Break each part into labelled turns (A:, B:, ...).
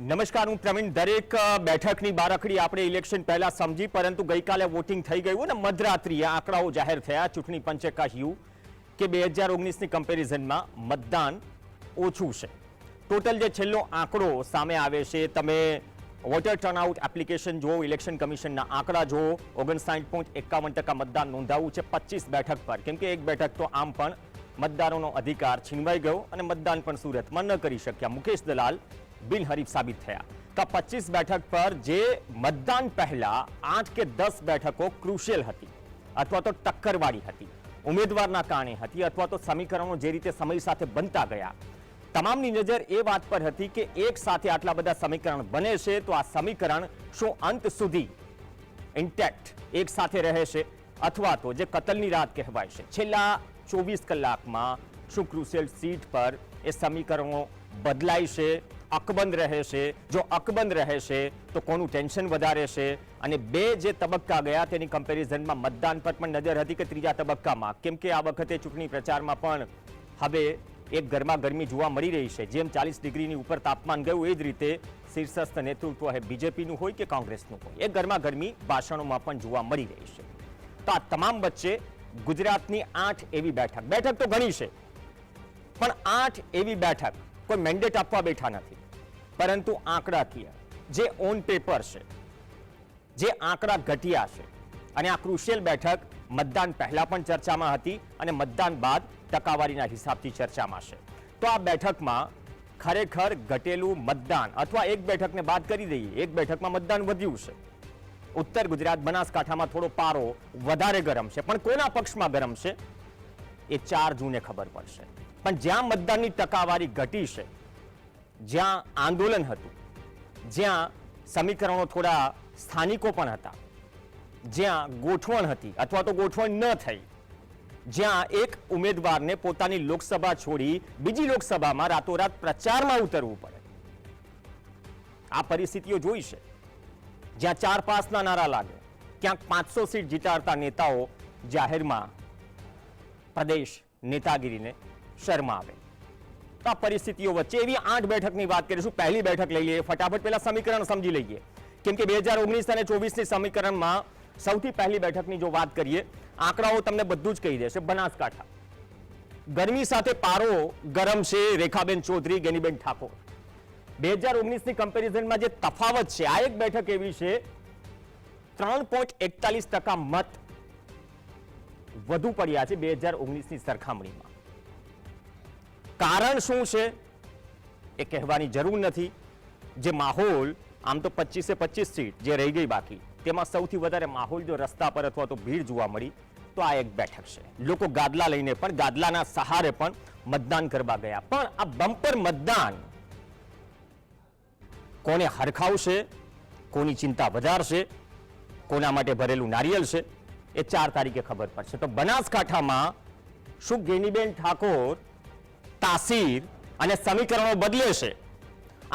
A: નમસ્કાર, હું પ્રવીણ. દરેક બેઠકની બારખડી આપણે ઇલેક્શન પહેલા સમજી, પરંતુ ગઈકાલે વોટિંગ થઈ ગયું અને મધરાત્રિએ આંકડાઓ જાહેર થયા. ચૂંટણી પંચે કહ્યું કે 2019ની કમ્પેરિઝનમાં મતદાન ઓછું છે. ટોટલ જે છેલ્લો આંકડો સામે આવે છે, તમે વોટર ટર્નઆઉટ એપ્લિકેશન જુઓ, ઇલેક્શન કમિશનના આંકડા જુઓ, 59.51% મતદાન નોંધાવું છે 25 બેઠક પર. કેમ કે એક બેઠક તો આમ પણ મતદારોનો અધિકાર છીનવાઈ ગયો અને મતદાન પણ સુરતમાં ન કરી શક્યા. મુકેશ દલાલ બિનહરીફ સાબિત થયા. તો 25 બેઠક પર જે મતદાન પહેલા 8 કે 10 બેઠકો ક્રુશિયલ હતી અથવા તો ટક્કરવાળી હતી, ઉમેદવારના કારણે હતી અથવા તો સમીકરણો જે રીતે સમય સાથે બનતા ગયા, તમામની નજર એ વાત પર હતી કે એક સાથે આટલા બધા સમીકરણ બને છે તો આ સમીકરણ શું અંત સુધી ઇન્ટેક્ટ એક સાથે રહે છે અથવા તો જે કતલની રાત કહેવાય છે છેલ્લા 24 કલાકમાં શું ક્રુશિયલ સીટ પર એ સમીકરણો બદલાય છે, અકબંધ રહે છે. જો અકબંધ રહે છે તો કોનું ટેન્શન વધારે છે? અને બે જે તબક્કા ગયા તેની કમ્પેરિઝનમાં મતદાન પર પણ નજર હતી કે ત્રીજા તબક્કામાં, કેમ કે આ વખતે ચૂંટણી પ્રચારમાં પણ હવે એક ગરમાગરમી જોવા મળી રહી છે. જેમ 40 ડિગ્રીની ઉપર તાપમાન ગયું એ જ રીતે શીર્ષસ્થ નેતૃત્વ બીજેપીનું હોય કે કોંગ્રેસનું હોય, એ ગરમાગરમી ભાષણોમાં પણ જોવા મળી રહી છે. તો આ તમામ વચ્ચે ગુજરાતની 8 એવી બેઠક તો ઘણી છે, પણ 8 એવી બેઠક કોઈ મેન્ડેટ આપવા બેઠા નથી, પરંતુ આંકડાકીય જે ઓન પેપર છે, જે આંકડા ઘટ્યા છે. અને આ ક્રુશિયલ બેઠક મતદાન પહેલા પણ ચર્ચામાં હતી અને મતદાન બાદ ટકાવારીના હિસાબથી ચર્ચામાં છે. તો આ બેઠકમાં ખરેખર ઘટેલું મતદાન અથવા એક બેઠકને બાદ કરી દઈએ, એક બેઠકમાં મતદાન વધ્યું છે. ઉત્તર ગુજરાત બનાસકાંઠામાં થોડો પારો વધારે ગરમ છે, પણ કોના પક્ષમાં ગરમ છે એ 4 જૂને ખબર પડશે. પણ જ્યાં મતદાનની ટકાવારી ઘટી છે, જ્યાં આંદોલન હતું, જ્યાં સમીકરણો થોડા સ્થાનિકો પણ હતા, જ્યાં ગોઠવણ હતી અથવા તો ગોઠવણ ન થઈ, જ્યાં એક ઉમેદવારને પોતાની લોકસભા છોડી બીજી લોકસભામાં રાતોરાત પ્રચારમાં ઉતરવું પડે, આ પરિસ્થિતિઓ જોઈ છે. જ્યાં 4 પાસના નારા લાગે, ક્યાંક 500 સીટ જીતાડતા નેતાઓ જાહેરમાં પ્રદેશ નેતાગીરીને શર્મા આવે. તો આ પરિસ્થિતિઓ વચ્ચે એવી 8 બેઠકની વાત કરીશું. પહેલી બેઠક લઈ લઈએ, ફટાફટ પહેલા સમીકરણ સમજી લઈએ, કેમ કે 2019 અને 24ની સમીકરણમાં સૌથી પહેલી બેઠકની જો વાત કરીએ, આંકડાઓ તમને બધું જ કહી દેશે. બનાસકાંઠા ગરમી સાથે પારો ગરમ છે. રેખાબેન ચૌધરી, ગેનીબેન ઠાકોર. 2019ની કમ્પેરિઝનમાં જે તફાવત છે, આ એક બેઠક એવી છે 3.41% મત વધુ પડ્યા છે 2019ની સરખામણીમાં. કારણ શું છે એ કહેવાની જરૂર નથી. જે માહોલ, આમ તો 25 સીટ જે રહી ગઈ બાકી, તેમાં સૌથી વધારે માહોલ જો રસ્તા પર અથવા તો ભીડ જોવા મળી તો આ એક બેઠક છે. લોકો ગાદલા લઈને પણ, ગાદલાના સહારે પણ મતદાન કરવા ગયા. પણ આ બમ્પર મતદાન કોને હરખાવશે, કોની ચિંતા વધારશે, કોના માટે ભરેલું નારિયેલ છે, એ 4 તારીખે ખબર પડશે. તો બનાસકાંઠામાં શું ગેનીબેન ઠાકોર તાસીર અને સમીકરણો બદલે છે?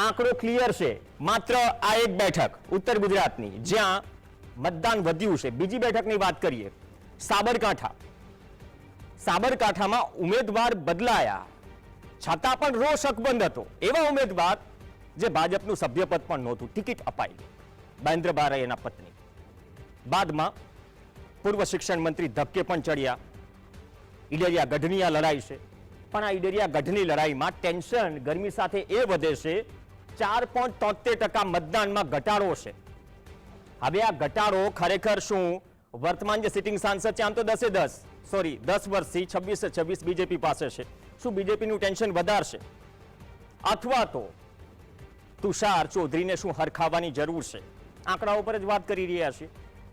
A: આંકડો ક્લિયર છે. માત્ર આ એક બેઠક ઉત્તર ગુજરાતની જ્યાં મતદાન વધ્યું છે. બીજી બેઠકની વાત કરીએ, સાબરકાંઠા. સાબરકાંઠામાં ઉમેદવાર બદલાયા છતાં પણ રોષ અકબંધ હતો. એવા ઉમેદવાર જે ભાજપનું સભ્યપદ પણ નહોતું, ટિકિટ અપાઈ, મહેન્દ્ર બારૈયાના પત્ની. બાદમાં પૂર્વ શિક્ષણ મંત્રી ધક્કે પણ ચડ્યા. ઈડરિયા ગઢની આ લડાઈ છે, પણ આ ઈડરિયા ગઢની લડાઈમાં ટેન્શન ગરમી સાથે એ વધે છે. 4.73% મતદાનમાં ઘટાડો છે. હવે આ ઘટાડો ખરેખર શું વર્તમાન જે સિટિંગ સાંસદ છે, આમ તો 10 વર્ષથી 26 બીજેપી પાસે છે, શું બીજેપીનું ટેન્શન વધારશે અથવા તો તુષાર ચૌધરીને શું હરખાવવાની જરૂર છે? આંકડાઓ પર જ વાત કરી રહ્યા છીએ.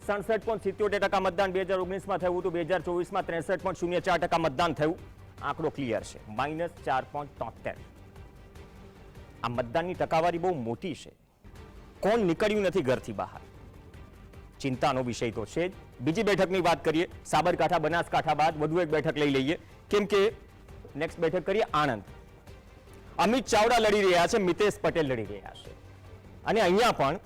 A: 67.77% મતદાન 2019માં થયું હતું, 2024માં 63.04% મતદાન થયું. આંકડો ક્લિયર છે, -4.73. આ મતદાનની ટકાવારી બહુ મોટી છે. કોણ નીકળ્યું નથી ઘરથી બહાર, ચિંતાનો વિષય તો છે જ. બીજી બેઠકની વાત કરીએ, સાબરકાંઠા બનાસકાંઠા બાદ વધુ એક બેઠક લઈ લઈએ, કેમ કે નેક્સ્ટ બેઠક કરીએ આણંદ. અમિત ચાવડા લડી રહ્યા છે, મિતેશ પટેલ લડી રહ્યા છે, અને અહીંયા પણ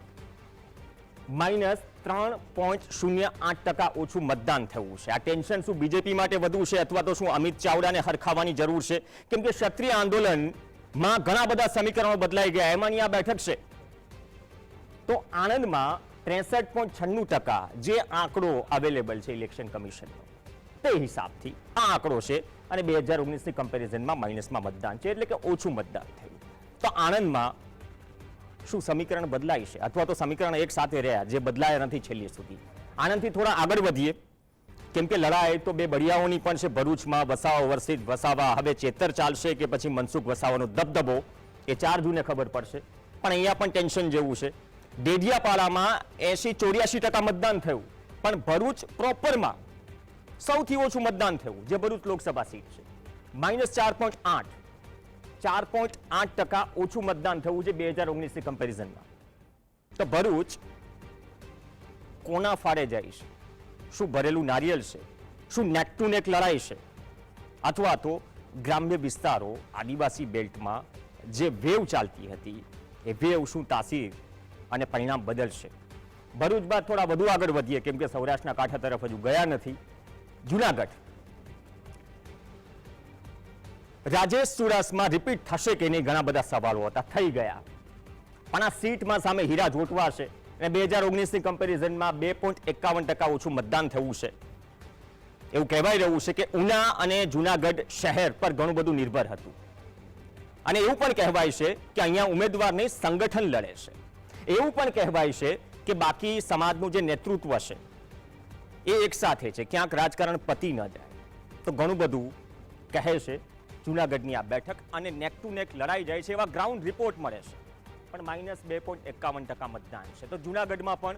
A: -3.08% ઓછું મતદાન થયું છે. આ ટેન્શન શું બીજેપી માટે વધુ છે અથવા તો શું અમિત ચાવડાને હરખાવવાની જરૂર છે? કેમ કે ક્ષત્રિય આંદોલનમાં ઘણા બધા સમીકરણો બદલાઈ ગયા. એમાંની આ બેઠક છે તો આણંદમાં 63.96% જે આંકડો અવેલેબલ છે ઇલેક્શન કમિશનનો તે હિસાબથી આ આંકડો છે અને 2019ની કમ્પેરિઝનમાં માઇનસમાં મતદાન છે, એટલે કે ઓછું મતદાન થયું. તો આણંદમાં શું સમીકરણ બદલાય છે અથવા તો સમીકરણ એક સાથે રહ્યા જે બદલાયા નથી છેલ્લે સુધી? આણંદથી થોડા આગળ વધીએ, કેમ કે લડાઈ તો બે બળિયાઓની પણ છે. ભરૂચમાં વસાવા વર્સિસ વસાવા, હવે ચેતર ચાલશે કે પછી મનસુખ વસાવાનો દબદબો એ 4 જૂને ખબર પડશે. પણ અહીંયા પણ ટેન્શન જેવું છે. ડેડિયાપાડામાં 80-84% મતદાન થયું, પણ ભરૂચ પ્રોપરમાં સૌથી ઓછું મતદાન થયું જે ભરૂચ લોકસભા સીટ છે, -4.8. 4.8% ઓછું મતદાન થયું છે 2019ની કમ્પેરિઝનમાં. તો ભરૂચ કોના ફાળે જાય છે? શું ભરેલું નારિયેલ છે? શું નેક ટુ નેક લડાઈ છે? અથવા તો ગ્રામ્ય વિસ્તારો, આદિવાસી બેલ્ટમાં જે વેવ ચાલતી હતી એ વેવ શું તાસીર અને પરિણામ બદલશે? ભરૂચ બાદ થોડા વધુ આગળ વધીએ, કેમ કે સૌરાષ્ટ્રના કાંઠા તરફ હજુ ગયા નથી. જુનાગઢ, રાજેશ ચુડાસમા રિપીટ થશે કે નહીં ઘણા બધા સવાલો હતા, થઈ ગયા. પણ આ સીટમાં સામે હીરા જોટવા છે અને 2019ની કમ્પેરિઝનમાં 2.51% ઓછું મતદાન થયું છે. એવું કહેવાય રહ્યું છે કે ઉના અને જુનાગઢ શહેર પર ઘણું બધું નિર્ભર હતું અને એવું પણ કહેવાય છે કે અહીંયા ઉમેદવાર નહીં સંગઠન લડે છે. એવું પણ કહેવાય છે કે બાકી સમાજનું જે નેતૃત્વ છે એ એક સાથે છે, ક્યાંક રાજકારણ પતી ન જાય. તો ઘણું બધું કહે છે જુનાગઢની આ બેઠક અને નેક ટુ નેક લડાઈ જાય છે એવા ગ્રાઉન્ડ રિપોર્ટ મળે છે. પણ -2.51% મતદાન છે. તો જુનાગઢમાં પણ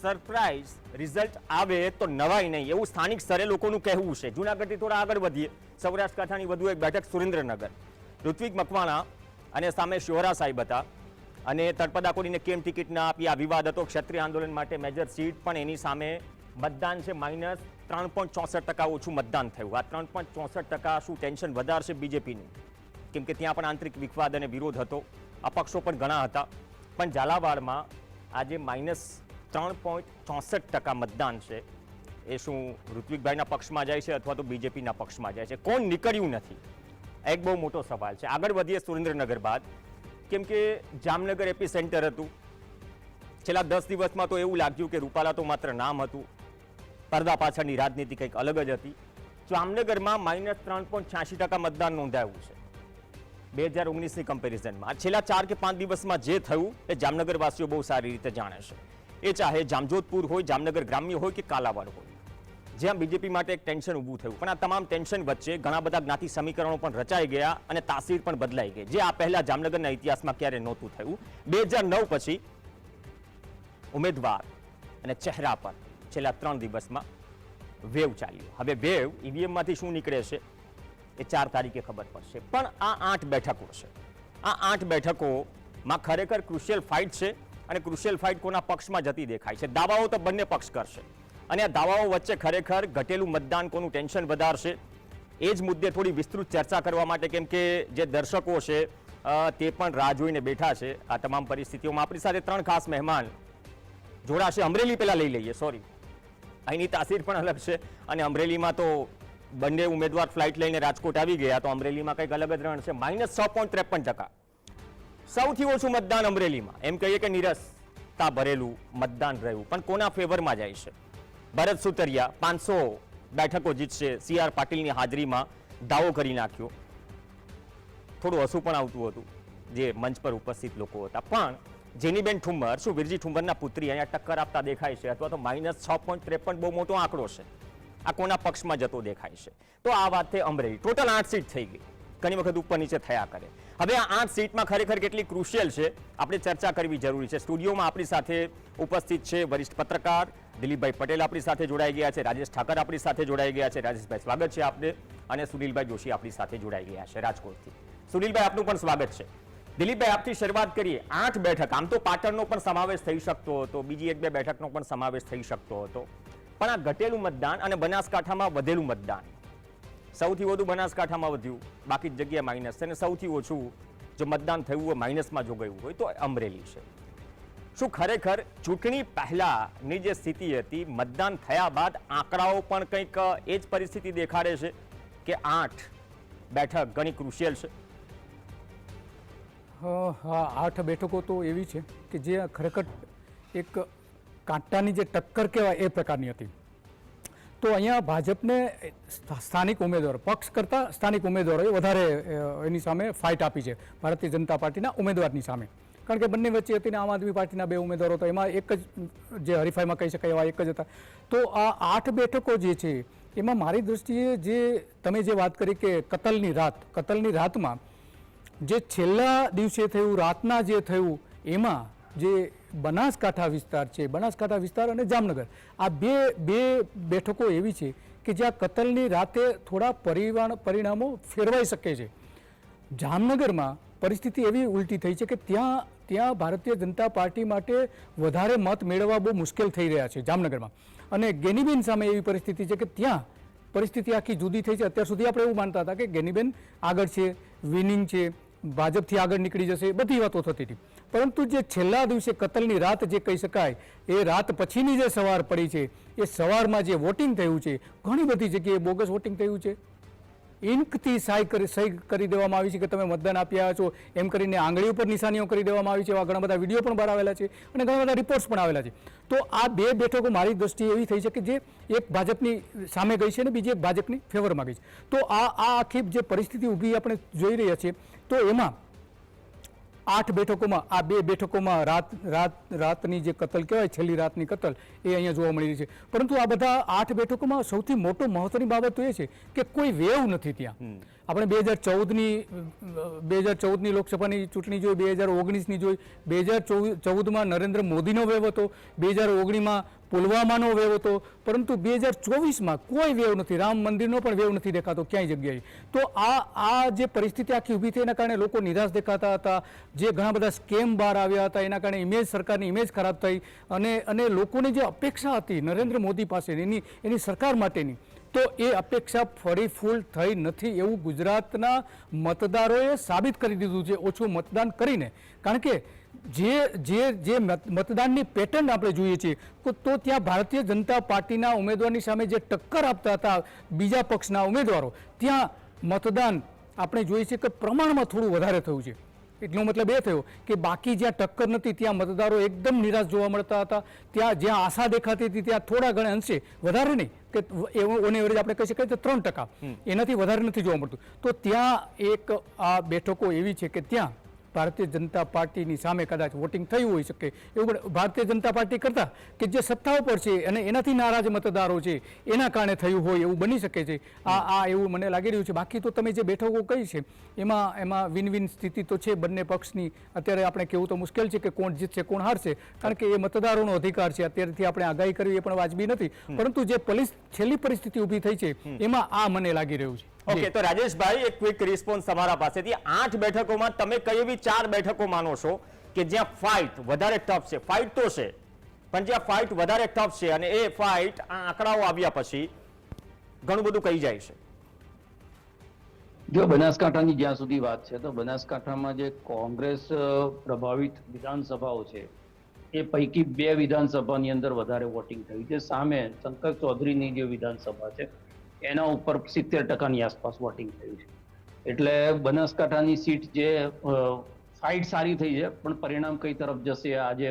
A: સરપ્રાઇઝ રિઝલ્ટ આવે તો નવાઈ નહીં એવું સ્થાનિક સ્તરે લોકોનું કહેવું છે. જુનાગઢથી થોડા આગળ વધીએ, સૌરાષ્ટ્ર કાંઠાની વધુ એક બેઠક સુરેન્દ્રનગર. ઋત્વિક મકવાણા અને સામે શિવરા સાહેબ હતા અને તળપદાકોડીને કેમ ટિકિટ ના આપી, આ વિવાદ હતો. ક્ષત્રિય આંદોલન માટે મેજર સીટ, પણ એની સામે મતદાન છે -3.64% ઓછું મતદાન થયું. આ 3.64% શું ટેન્શન વધારશે બીજેપીનું? કેમ કે ત્યાં પણ આંતરિક વિવાદ અને વિરોધ હતો, અપક્ષો પણ ઘણા હતા. પણ ઝાલાવાડમાં આજે -3.64% મતદાન છે એ શું ઋત્વિકભાઈના પક્ષમાં જાય છે અથવા તો બીજેપીના પક્ષમાં જાય છે? કોણ નીકળ્યું નથી, એક બહુ મોટો સવાલ છે. આગળ વધીએ સુરેન્દ્રનગર બાદ, કેમ કે જામનગર એપી સેન્ટર હતું. છેલ્લા 10 દિવસમાં તો એવું લાગ્યું કે રૂપાલા તો માત્ર નામ હતું, પડદા પાછળની રાજનીતિ કંઈક અલગ જ હતી. જામનગરમાં -3.86% મતદાન નોંધાયું છે 2019ની કમ્પેરિઝનમાં. છેલ્લા 4 કે 5 દિવસમાં જે થયું એ જામનગરવાસીઓ બહુ સારી રીતે જાણે છે. એ ચાહે જામજોધપુર હોય, જામનગર ગ્રામ્ય હોય કે કાલાવાડ હોય, જ્યાં બીજેપી માટે એક ટેન્શન ઊભું થયું. પણ આ તમામ ટેન્શન વચ્ચે ઘણા બધા જ્ઞાતિ સમીકરણો પણ રચાઈ ગયા અને તાસીર પણ બદલાઈ ગઈ, જે આ પહેલા જામનગરના ઇતિહાસમાં ક્યારે નહોતું થયું. 2009 પછી ઉમેદવાર અને ચહેરા પર છેલ્લા 3 દિવસમાં વેવ ચાલ્યો. હવે વેવ ઈવીએમમાંથી શું નીકળે છે એ 4 તારીખે ખબર પડશે. પણ આ 8 બેઠકો છે. આ 8 બેઠકોમાં ખરેખર ક્રુશિયલ ફાઇટ છે અને ક્રુશિયલ ફાઇટ કોના પક્ષમાં જતી દેખાય છે? દાવાઓ તો બંને પક્ષ કરશે અને આ દાવાઓ વચ્ચે ખરેખર ઘટેલું મતદાન કોનું ટેન્શન વધારશે એ જ મુદ્દે થોડી વિસ્તૃત ચર્ચા કરવા માટે, કેમ કે જે દર્શકો છે તે પણ રાહ જોઈને બેઠા છે આ તમામ પરિસ્થિતિઓમાં. આપણી સાથે 3 ખાસ મહેમાન જોડાશે. અમરેલી પહેલા લઈ લઈએ, સોરી, અહીંની તાસીર પણ અલગ છે અને અમરેલીમાં તો બંને ઉમેદવાર ફ્લાઇટ લઈને રાજકોટ આવી ગયા, તો અમરેલીમાં કંઈક અલગ જ રણ છે. -6.53% સૌથી ઓછું મતદાન અમરેલીમાં. એમ કહીએ કે નિરસતા ભરેલું મતદાન રહ્યું. પણ કોના ફેવરમાં જાય છે? ભરત સુતરિયા 500 બેઠકો જીતશે, CR પાટીલની હાજરીમાં દાવો કરી નાખ્યો. થોડું હસું પણ આવતું હતું જે મંચ પર ઉપસ્થિત લોકો હતા. પણ જેનીબેન ઠુમ્મર, શું વિરજી ઠુમ્મરના પુત્રી અહીંયા ટક્કર આપતા દેખાય છે અથવા તો -6.53 બહુ મોટો આંકડો છે, આ કોના પક્ષમાં જતો દેખાય છે? તો આ વાત છે અમરેલી. ટોટલ 8 સીટ થઈ ગઈ, ઘણી વખત ઉપર નીચે થયા કરે. હવે આ 8 સીટમાં ખરેખર કેટલી ક્રુશિયલ છે આપણે ચર્ચા કરવી જરૂરી છે. સ્ટુડિયોમાં આપણી સાથે ઉપસ્થિત છે વરિષ્ઠ પત્રકાર દિલીપભાઈ પટેલ, આપણી સાથે જોડાઈ ગયા છે. રાજેશ ઠાકર આપણી સાથે જોડાઈ ગયા છે. રાજેશભાઈ સ્વાગત છે આપને. અને સુનિલભાઈ જોશી આપણી સાથે જોડાઈ ગયા છે રાજકોટથી. સુનિલભાઈ આપનું પણ સ્વાગત છે. દિલીપભાઈ આપથી શરૂઆત કરીએ. 8 બેઠક, આમ તો પાટણનો પણ સમાવેશ થઈ શકતો હતો, બીજી 1-2 બેઠકનો પણ સમાવેશ થઈ શકતો હતો, પણ આ ઘટેલું મતદાન અને બનાસકાંઠામાં વધેલું મતદાન, સૌથી વધુ બનાસકાંઠામાં વધ્યું, બાકી જગ્યાએ માઇનસ છે અને સૌથી ઓછું જો મતદાન થયું હોય માઇનસમાં જો ગયું હોય તો અમરેલી છે. શું ખરેખર ચૂંટણી પહેલાની જે સ્થિતિ હતી, મતદાન થયા બાદ આંકડાઓ પણ કંઈક એ જ પરિસ્થિતિ દેખાડે છે કે 8 બેઠક ઘણી ક્રુશિયલ છે?
B: 8 બેઠકો તો એવી છે કે જે ખરેખર એક કાંટાની જે ટક્કર કહેવાય એ પ્રકારની હતી. તો અહીંયા ભાજપને સ્થાનિક ઉમેદવારો પક્ષ કરતાં સ્થાનિક ઉમેદવારોએ વધારે એની સામે ફાઇટ આપી છે ભારતીય જનતા પાર્ટીના ઉમેદવારની સામે. કારણ કે બંને વચ્ચે હતી ને આમ આદમી પાર્ટીના 2 ઉમેદવારો હતા, એમાં એક જ જે હરીફાઈમાં કહી શકાય એવા એક જ હતા. તો આ 8 બેઠકો જે છે એમાં મારી દૃષ્ટિએ જે તમે જે વાત કરી કે કતલની રાતમાં જે છેલ્લા દિવસે થયું, રાતના જે થયું, એમાં જે બનાસકાંઠા વિસ્તાર છે, બનાસકાંઠા વિસ્તાર અને જામનગર, આ બે બેઠકો એવી છે કે જ્યાં કતલની રાતે થોડા પરિણામો ફેરવાઈ શકે છે. જામનગરમાં પરિસ્થિતિ એવી ઉલટી થઈ છે કે ત્યાં ભારતીય જનતા પાર્ટી માટે વધારે મત મેળવવા બહુ મુશ્કેલ થઈ રહ્યા છે જામનગરમાં. અને ગેનીબેન સામે એવી પરિસ્થિતિ છે કે ત્યાં પરિસ્થિતિ આખી જુદી થઈ છે. અત્યાર સુધી આપણે એવું માનતા હતા કે ગેનીબેન આગળ છે, વિનિંગ છે, ભાજપથી આગળ નીકળી જશે, બધી વાતો થતી હતી. પરંતુ જે છેલ્લા દિવસે કતલની રાત જે કહી શકાય, એ રાત પછીની જે સવાર પડી છે, એ સવારમાં જે વોટિંગ થયું છે, ઘણી બધી જગ્યાએ બોગસ વોટિંગ થયું છે. ઇંકથી સહી કરી દેવામાં આવી છે કે તમે મતદાન આપ્યા છો એમ કરીને આંગળી ઉપર નિશાનીઓ કરી દેવામાં આવી છે. એવા ઘણા બધા વિડીયો પણ બહાર આવેલા છે અને ઘણા બધા રિપોર્ટ્સ પણ આવેલા છે. તો આ 2 બેઠકો મારી દ્રષ્ટિએ એવી થઈ છે કે જે એક ભાજપની સામે ગઈ છે અને બીજી એક ભાજપની ફેવરમાં ગઈ છે. તો આ આખી જે પરિસ્થિતિ ઊભી આપણે જોઈ રહ્યા છીએ, તો એમાં 8 બેઠકોમાં આ 2 બેઠકોમાં રાતની જે કતલ કહેવાય, છેલ્લી રાતની કતલ, એ અહીંયા જોવા મળી રહી છે. પરંતુ આ બધા 8 બેઠકોમાં સૌથી મોટો મહત્વની બાબત તો એ છે કે કોઈ વેવ નથી ત્યાં. આપણે 2014ની લોકસભાની ચૂંટણી જોઈ, 2019ની જોઈ, 2014માં નરેન્દ્ર મોદીનો વેવ હતો, 2019માં પુલવામાનો વેવ હતો, પરંતુ 2024માં કોઈ વેવ નથી. રામ મંદિરનો પણ વેવ નથી દેખાતો ક્યાંય જગ્યાએ. તો આ જે પરિસ્થિતિ આખી ઊભી થઈ એના કારણે લોકો નિરાશ દેખાતા હતા. જે ઘણા બધા સ્કેમ બહાર આવ્યા હતા, એના કારણે સરકારની ઇમેજ ખરાબ થઈ અને લોકોની જે અપેક્ષા હતી નરેન્દ્ર મોદી પાસે એની સરકાર માટેની, તો એ અપેક્ષા ફરી ફૂલ થઈ નથી એવું ગુજરાતના મતદારોએ સાબિત કરી દીધું છે ઓછું મતદાન કરીને. કારણ કે જે મતદાનની પેટર્ન આપણે જોઈએ છીએ, તો ત્યાં ભારતીય જનતા પાર્ટીના ઉમેદવારની સામે જે ટક્કર આપતા હતા બીજા પક્ષના ઉમેદવારો, ત્યાં મતદાન આપણે જોઈએ છીએ કે પ્રમાણમાં થોડું વધારે થયું છે. એટલો મતલબ એ થયો કે બાકી જ્યાં ટક્કર નથી ત્યાં મતદારો એકદમ નિરાશ જોવા મળતા હતા. ત્યાં જ્યાં આશા દેખાતી હતી ત્યાં થોડા ઘણા અંશે, વધારે નહીં, કે ઓન એવરેજ આપણે કહી શકાય તો 3%, એનાથી વધારે નથી જોવા મળતું. તો ત્યાં એક આ બેઠકો એવી છે કે ત્યાં ભારતીય જનતા પાર્ટીની સામે કદાચ વોટિંગ થયું હોઈ શકે એવું ભારતીય જનતા પાર્ટી કરતાં કે જે સત્તા ઉપર છે અને એનાથી નારાજ મતદારો છે એના કારણે થયું હોય એવું બની શકે છે. આ એવું મને લાગી રહ્યું છે. બાકી તો તમે જે બેઠકો કહી છે એમાં વિન વિન સ્થિતિ તો છે બંને પક્ષની. અત્યારે આપણે કહેવું તો મુશ્કેલ છે કે કોણ જીતશે કોણ હારશે, કારણ કે એ મતદારોનો અધિકાર છે. અત્યારથી આપણે આગાહી કરવી એ પણ વાજબી નથી. પરંતુ જે છેલ્લી પરિસ્થિતિ ઊભી થઈ છે એમાં આ મને લાગી રહ્યું છે.
A: ઓકે, તો રાજેશભાઈ એક ક્વિક રિસ્પોન્સ તમારા પાસેથી. 8 બેઠકોમાં તમે કઈ એવી 4 બેઠકો માનો છો કે જ્યાં ફાઇટ વધારે ટફ છે? ફાઇટ તો છે, પણ જ્યાં ફાઇટ વધારે ટફ છે અને એ ફાઇટ આ આંકડાઓ આવ્યા પછી ઘણું બધું કહી જાય છે.
C: જો બનાસકાંઠાની જ્યાં સુધી વાત છે, તો બનાસકાંઠામાં જે કોંગ્રેસ પ્રભાવિત વિધાનસભાઓ છે એ પૈકી 2 વિધાનસભાની અંદર વધારે વોટિંગ થયું છે. સામે શંકર ચૌધરીની જે વિધાનસભા છે એના ઉપર 70% આસપાસ વોટિંગ થયું છે. એટલે બનાસકાંઠાની સીટ જે ફાઇટ સારી થઈ છે, પણ પરિણામ કઈ તરફ જશે આજે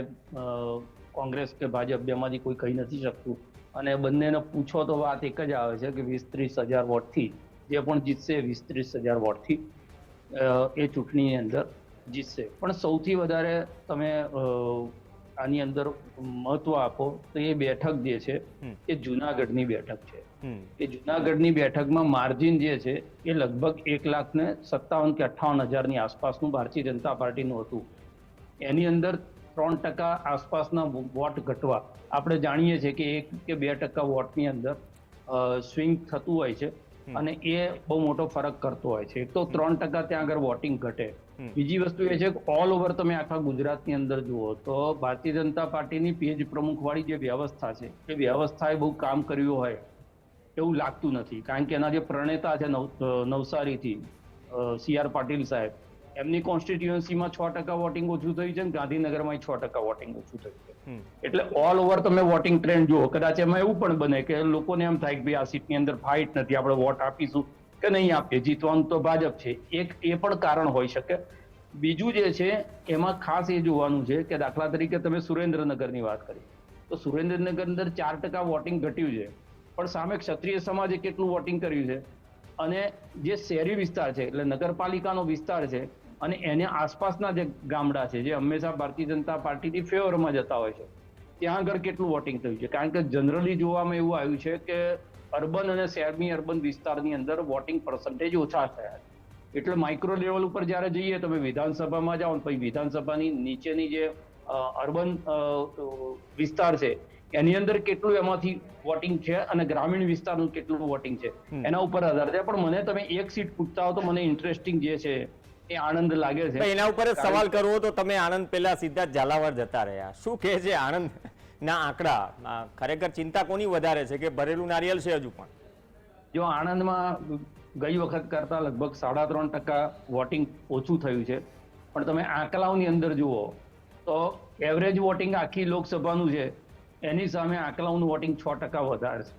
C: કોંગ્રેસ કે ભાજપ બેમાંથી કોઈ કહી નથી શકતું. અને બંનેને પૂછો તો વાત એક જ આવે છે કે 20-30 હજાર વોટથી જે પણ જીતશે 20-30 હજાર વોટથી એ ચૂંટણીની અંદર જીતશે. પણ સૌથી વધારે તમે આની અંદર મહત્વ આપો તો એ બેઠક જે છે એ જુનાગઢની બેઠક છે. એ જુનાગઢની બેઠકમાં માર્જિન જે છે એ લગભગ 1,57,000 કે 58,000ની આસપાસનું ભારતીય જનતા પાર્ટીનું હતું. એની અંદર 3% આસપાસના વોટ ઘટવા આપણે જાણીએ છીએ કે 1 કે 2% વોટની અંદર સ્વિંગ થતું હોય છે અને એ બહુ મોટો ફરક કરતો હોય છે. એક તો 3% ત્યાં આગળ વોટિંગ ઘટે. બીજી વસ્તુ એ છે કે ઓલ ઓવર તમે આખા ગુજરાતની અંદર જુઓ તો ભારતીય જનતા પાર્ટીની પેજ પ્રમુખ વાળી જે વ્યવસ્થા છે એ વ્યવસ્થાએ બહુ કામ કર્યું હોય એવું લાગતું નથી. કારણ કે એના જે પ્રણેતા છે નવસારીથી CR પાટીલ સાહેબ, એમની કોન્સ્ટિટ્યુઅન્સીમાં 6% વોટિંગ ઓછું થયું છે અને ગાંધીનગરમાં 6% વોટિંગ ઓછું થયું છે. એટલે ઓલ ઓવર તમે વોટિંગ ટ્રેન્ડ જુઓ. કદાચ એમાં એવું પણ બને કે લોકોને એમ થાય કે ભાઈ આ સીટની અંદર ફાઇટ નથી, આપણે વોટ આપીશું કે નહીં આપીએ, જીતવાનું તો ભાજપ છે. એક એ પણ કારણ હોઈ શકે. બીજું જે છે એમાં ખાસ એ જોવાનું છે કે દાખલા તરીકે તમે સુરેન્દ્રનગરની વાત કરી તો સુરેન્દ્રનગર અંદર 4% વોટિંગ ઘટ્યું છે, પણ સામે ક્ષત્રિય સમાજે કેટલું વોટિંગ કર્યું છે. અને જે શહેરી વિસ્તાર છે એટલે નગરપાલિકાનો વિસ્તાર છે અને એને આસપાસના જે ગામડા છે જે હંમેશા ભારતીય જનતા પાર્ટીની ફેવરમાં જતા હોય છે, ત્યાં આગળ કેટલું વોટિંગ થયું છે. કારણ કે જનરલી જોવામાં એવું આવ્યું છે કે અર્બન અને સેમી અર્બન વિસ્તારની અંદર વોટિંગ પર્સન્ટેજ ઓછા થયા છે. એટલે માઇક્રો લેવલ ઉપર જ્યારે જઈએ તમે વિધાનસભામાં જાઓ પછી વિધાનસભાની નીચેની જે અર્બન વિસ્તાર છે એની અંદર કેટલું એમાંથી વોટિંગ છે અને ગ્રામીણ વિસ્તારનું કેટલું વોટિંગ છે એના ઉપર આધાર છે. પણ મને તમે એક સીટ પૂછતા હો તો મને ઇન્ટરેસ્ટિંગ જે છે એ આણંદ લાગે છે.
A: એના ઉપર જ સવાલ કરવો તો તમે આણંદ પહેલા સીધા ઝાલાવાડ જતા રહ્યા. શું કહે છે આણંદ ના આંકડા? ખરેખર ચિંતા કોની વધારે છે કે ભરેલું નારિયેલ છે હજુ પણ?
C: જો આણંદમાં ગઈ વખત કરતા લગભગ 3.5% વોટિંગ ઓછું થયું છે, પણ તમે આંકલાઓની અંદર જુઓ તો એવરેજ વોટિંગ આખી લોકસભાનું છે એની સામે આંકલાઓનું વોટિંગ 6% વધારે છે.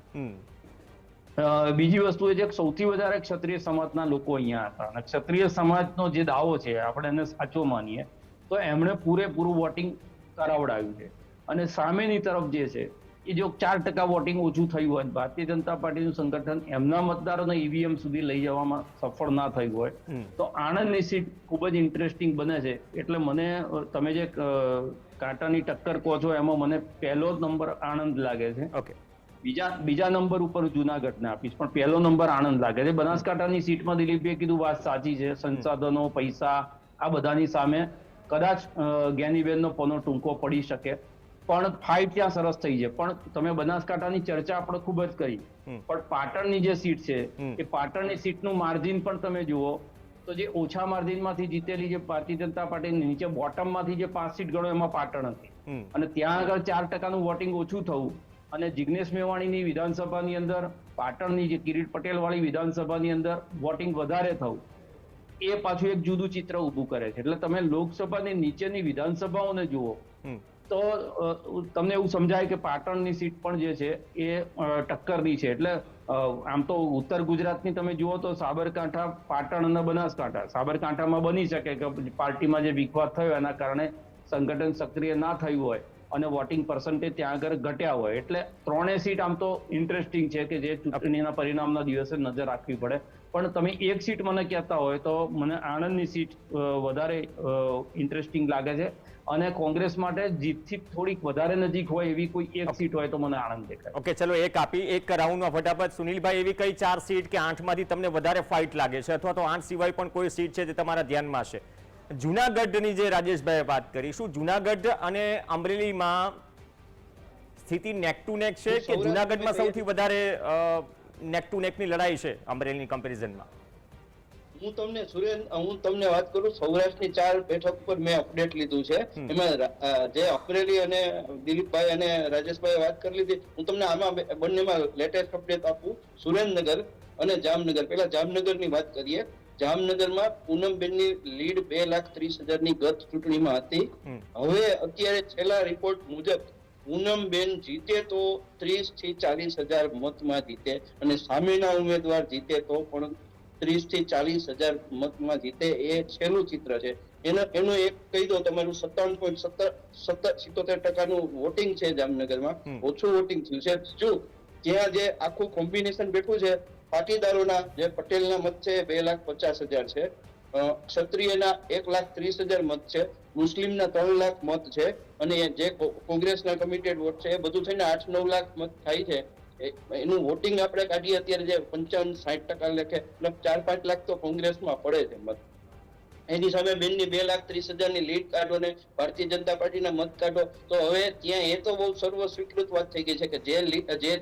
C: બીજી વસ્તુ એ છે કે સૌથી વધારે ક્ષત્રિય સમાજના લોકો અહીંયા હતા અને ક્ષત્રિય સમાજનો જે દાવો છે આપણે એને સાચો માનીએ તો એમણે પૂરેપૂરું વોટિંગ કરાવડાવ્યું છે. અને સામેની તરફ જે છે એ જો 4% વોટિંગ ઓછું થયું હોય, ભારતીય જનતા પાર્ટીનું સંગઠન એમના મતદારોને ઈવીએમ સુધી લઈ જવામાં સફળ ના થયું હોય તો આણંદની સીટ ખૂબ જ ઇન્ટરેસ્ટિંગ બને છે. એટલે મને તમે જે કાંટાની ટક્કર કહો છો એમાં મને પહેલો જ નંબર આણંદ લાગે છે.
A: ઓકે,
C: બીજા નંબર ઉપર જુનાગઢને આપીશ, પણ પહેલો નંબર આણંદ લાગે છે. બનાસકાંઠાની સીટમાં દિલીપે કીધું વાત સાચી છે, સંસાધનો પૈસા આ બધાની સામે કદાચ જ્ઞાનીબેનનો પનો ટૂંકો પડી શકે, પણ ફાઇટ ત્યાં સરસ થઈ છે. પણ તમે બનાસકાંઠાની ચર્ચા આપણે ખૂબ જ કરી, પણ પાટણની જે સીટ છે એ પાટણની સીટનું માર્જિન પણ તમે જુઓ તો જે ઓછા માર્જિનમાંથી જીતેલી જે ભારતીય જનતા પાર્ટીની નીચે બોટમમાંથી જે 5 સીટ ગણો એમાં પાટણ હતી અને ત્યાં આગળ 4%નું વોટિંગ ઓછું થવું અને જિગ્નેશ મેવાણીની વિધાનસભાની અંદર પાટણની જે કિરીટ પટેલ વાળી વિધાનસભાની અંદર વોટિંગ વધારે થવું એ પાછું એક જુદું ચિત્ર ઊભું કરે છે. એટલે તમે લોકસભાની નીચેની વિધાનસભાઓને જુઓ તો તમને એવું સમજાય કે પાટણની સીટ પણ જે છે એ ટક્કરની છે. એટલે આમ તો ઉત્તર ગુજરાતની તમે જુઓ તો સાબરકાંઠા, પાટણ અને બનાસકાંઠા. સાબરકાંઠામાં બની શકે કે પાર્ટીમાં જે વિખવાદ થયો એના કારણે સંગઠન સક્રિય ના થયું હોય અને વોટિંગ પર્સન્ટેજ ત્યાં આગળ ઘટ્યા હોય. એટલે ત્રણેય સીટ આમ તો ઇન્ટરેસ્ટિંગ છે કે જે ચૂંટણીના પરિણામના દિવસે નજર રાખવી પડે. પણ તમે એક સીટ મને કહેતા હોય તો મને આણંદની સીટ વધારે ઇન્ટરેસ્ટિંગ લાગે છે અને કોંગ્રેસ માટે જીતથી થોડીક વધારે નજીક હોય એવી કોઈ એક સીટ હોય તો મને આણંદ દેખાય.
A: ઓકે, ચલો એક આપી એક રાઉન્ડમાં ફટાફટ. સુનિલભાઈ, એવી કઈ 4 સીટ કે 8માંથી તમને વધારે ફાઇટ લાગે છે અથવા તો 8 સિવાય પણ કોઈ સીટ છે જે તમારા ધ્યાનમાં છે? જુનાગઢની જે રાજેશભાઈએ વાત કરી, શું જુનાગઢ અને અમરેલીમાં સ્થિતિ નેક ટુ નેક છે કે જુનાગઢમાં સૌથી વધારે નેક ટુ નેકની લડાઈ છે અમરેલીની કમ્પેરિઝનમાં?
D: હું તમને વાત કરું, સૌરાષ્ટ્રની 4 બેઠક પર મેં અપડેટ લીધું છે. એમાં જે અમરેલી અને દિલીપભાઈ અને રાજેશભાઈ વાત કરી લીધી, હું તમને આમાં બંનેમાં લેટેસ્ટ અપડેટ આપું. સુરેન્દ્રનગર અને જામનગર, પેલા જામનગરની વાત કરીએ. જામનગરમાં પૂનમબેનની લીડ 2,30,000ની ગત ચૂંટણીમાં હતી. હવે અત્યારે છેલ્લા રિપોર્ટ મુજબ પૂનમબેન જીતે તો 30,000 થી 40,000 મતમાં જીતે અને સામેના ઉમેદવાર જીતે તો પણ 30,000 થી 40,000 મતમાં જીતે. એ છેલ્લું ચિત્ર છે. એનું એક કહી દો, તમારું 57.77% વોટિંગ છે જામનગરમાં. ઓછું વોટિંગ થયું છે. જો ત્યાં જે આખું કોમ્બિનેશન બેઠું છે, પાટીદારોના જે પટેલના મત છે 2,50,000 છે, ક્ષત્રિયના 1,30,000 મત છે, મુસ્લિમના 3 લાખ મત છે અને જે કોંગ્રેસના કમિટેડ વોટ છે એ બધું થઈને 8-9 લાખ મત થાય છે. એનું વોટિંગ આપણે કાઢીએ અત્યારે જે 55-60% લેખે, 4-5 લાખ તો કોંગ્રેસમાં પડે છે મત. એની સામે બેનની 2,30,000ની લીડ કાઢો ને ભારતીય જનતા પાર્ટીના મત કાઢો તો હવે ત્યાં એ તો બહુ સર્વ સ્વીકૃત વાત થઈ ગઈ છે કે જે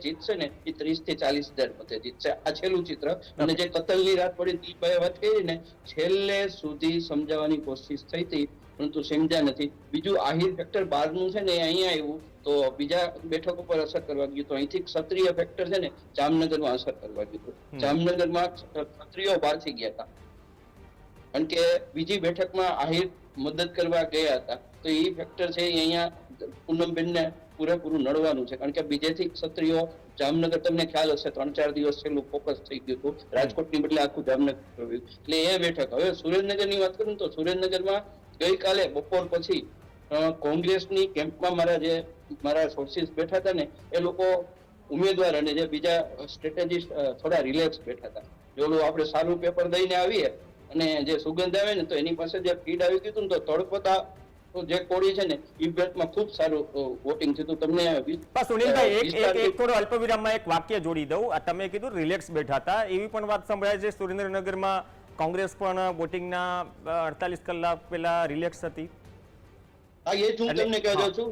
D: જીતશે ને એ 30,000 થી 40,000 મતે જીતશે. આ છેલ્લું ચિત્ર. અને જે કતલની રાત પડી દિલીપભાઈએ વાત કરી ને, છેલ્લે સુધી સમજાવવાની કોશિશ થઈ હતી પરંતુ સમજ્યા નથી. બીજું આહિર ફેક્ટર 12નું છે ને એ અહીંયા આવ્યું તો બીજા બેઠક ઉપર અસર કરવા ગયું. તો અહીંથી ક્ષત્રિય ફેક્ટર છે ને જામનગરમાં અસર કરવા ગયું. જામનગરમાં ક્ષત્રિયો બહારથી ગયા હતા કારણ કે બીજી બેઠકમાં આહિર મદદ કરવા ગયા હતા. તો એ ફેક્ટર છે એ અહીંયા પૂનમબેનને પૂરેપૂરું નડવાનું છે કારણ કે બીજેથી ક્ષત્રિયો જામનગર તમને ખ્યાલ હશે 3-4 દિવસ છેલ્લું ફોકસ થઈ ગયું હતું, રાજકોટની બદલે આખું જામનગર આવ્યું. એટલે એ બેઠક. હવે સુરેન્દ્રનગરની વાત કરું તો સુરેન્દ્રનગરમાં ગઈકાલે બપોર પછી કોંગ્રેસની કેમ્પમાં મારા સોર્સિસ બેઠા હતા ને, એ લોકો ઉમેદવાર અને જે બીજા સ્ટ્રેટેજીસ્ટ થોડા રિલેક્સ બેઠા હતા. જો આપણે સારું પેપર દઈને આવીએ અને જે સુગંધ આવે ને તો એની પાસે જે ફીડ આવી ગયું ને તો તળપતા જે કોળી છે ને એ બેટમાં ખૂબ સારું વોટિંગ થયું. તમને
A: સુનિલભાઈ એક થોડો અલ્પવિરામમાં એક વાક્ય જોડી દઉં. આ તમે કીધું રિલેક્સ બેઠા હતા, એવી પણ વાત સંભળાય છે સુરેન્દ્રનગરમાં કોંગ્રેસ પણ વોટિંગના 48 કલાક પહેલા રિલેક્સ હતી.
D: હા, એ જ હું તમને કહેવા છું.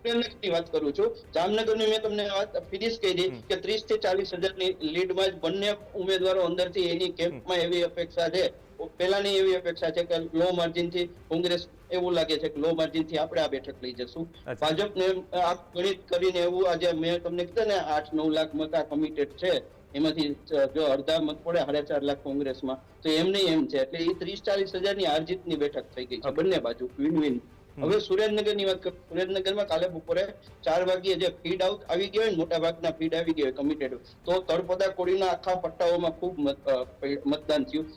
D: સુરેન્દ્રનગરની વાત કરું છું. જામનગરની મેં તમને વાત ફિનિશ કરી દી કે 30 થી 40 હજારની લીડમાં જ બંને ઉમેદવારો અંદરથી એની કેમ્પમાં એવી અપેક્ષા છે, પહેલાની એવી અપેક્ષા છે કે લો માર્જિનથી કોંગ્રેસ, એવું લાગે છે કે લો માર્જિનથી આપણે આ બેઠક લઈ જશું. ભાજપને આ ગણિત કરીને એવું આજે મેં તમને કીધું ને 8-9 લાખ મત આ કમિટેડ છે, એમાંથી જો અડધા મત પડે 4.5 લાખ કોંગ્રેસમાં તો એમ નહીં એમ છે. એટલે એ 30-40 હજારની હાર જીતની બેઠક થઈ ગઈ છે બંને બાજુ, વિન વિન. હવે સુરેન્દ્રનગરની વાત કરું. સુરેન્દ્રનગરમાં કાલે બપોરે 4 વાગ્યે જે ફીડ આઉટ આવી ગયો હોય, મોટા ભાગના ફીડ આવી ગયો કમિટેડ, તો તળપદા કોળીના આખા પટ્ટાઓમાં ખૂબ મતદાન થયું.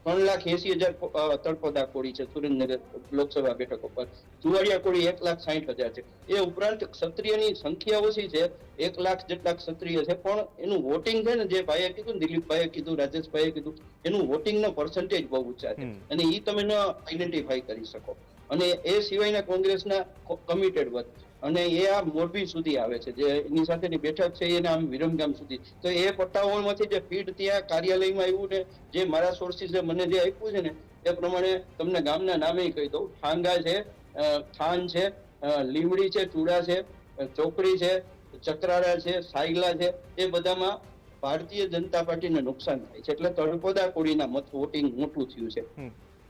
D: 3,80,000 તળપદા કોળી છે સુરેન્દ્રનગર લોકસભા બેઠક ઉપર. જુવાડિયા કોળી 1,60,000 છે. એ ઉપરાંત ક્ષત્રિયની સંખ્યા ઓછી છે, 1 લાખ જેટલા ક્ષત્રિય છે, પણ એનું વોટિંગ છે ને, જે ભાઈએ કીધું, દિલીપભાઈએ કીધું, રાજેશભાઈએ કીધું, એનું વોટિંગનો પર્સન્ટેજ બહુ ઊંચા છે અને એ તમે ન આઈડેન્ટિફાઈ કરી શકો. અને એ સિવાયના કોંગ્રેસના કમિટેડ વધ અને એ આ મોરબી સુધી આવે છે, જે એની સાથેની બેઠક છે એને આમ વિરમગામ સુધી. તો એ પટ્ટાઓમાંથી જે ફીડ ત્યાં કાર્યાલયમાં આવ્યું ને, જે મારા સોર્સિસે મને જે આપ્યું છે ને એ પ્રમાણે તમને ગામના નામે કહી દઉં. ઠાંગા છે, થાન છે, લીમડી છે, ચૂડા છે, ચોકડી છે, ચકરાડા છે, સાયલા છે, એ બધામાં ભારતીય જનતા પાર્ટીને નુકસાન થાય છે. એટલે તળપદા કોળીના મત વોટિંગ મોટું થયું છે.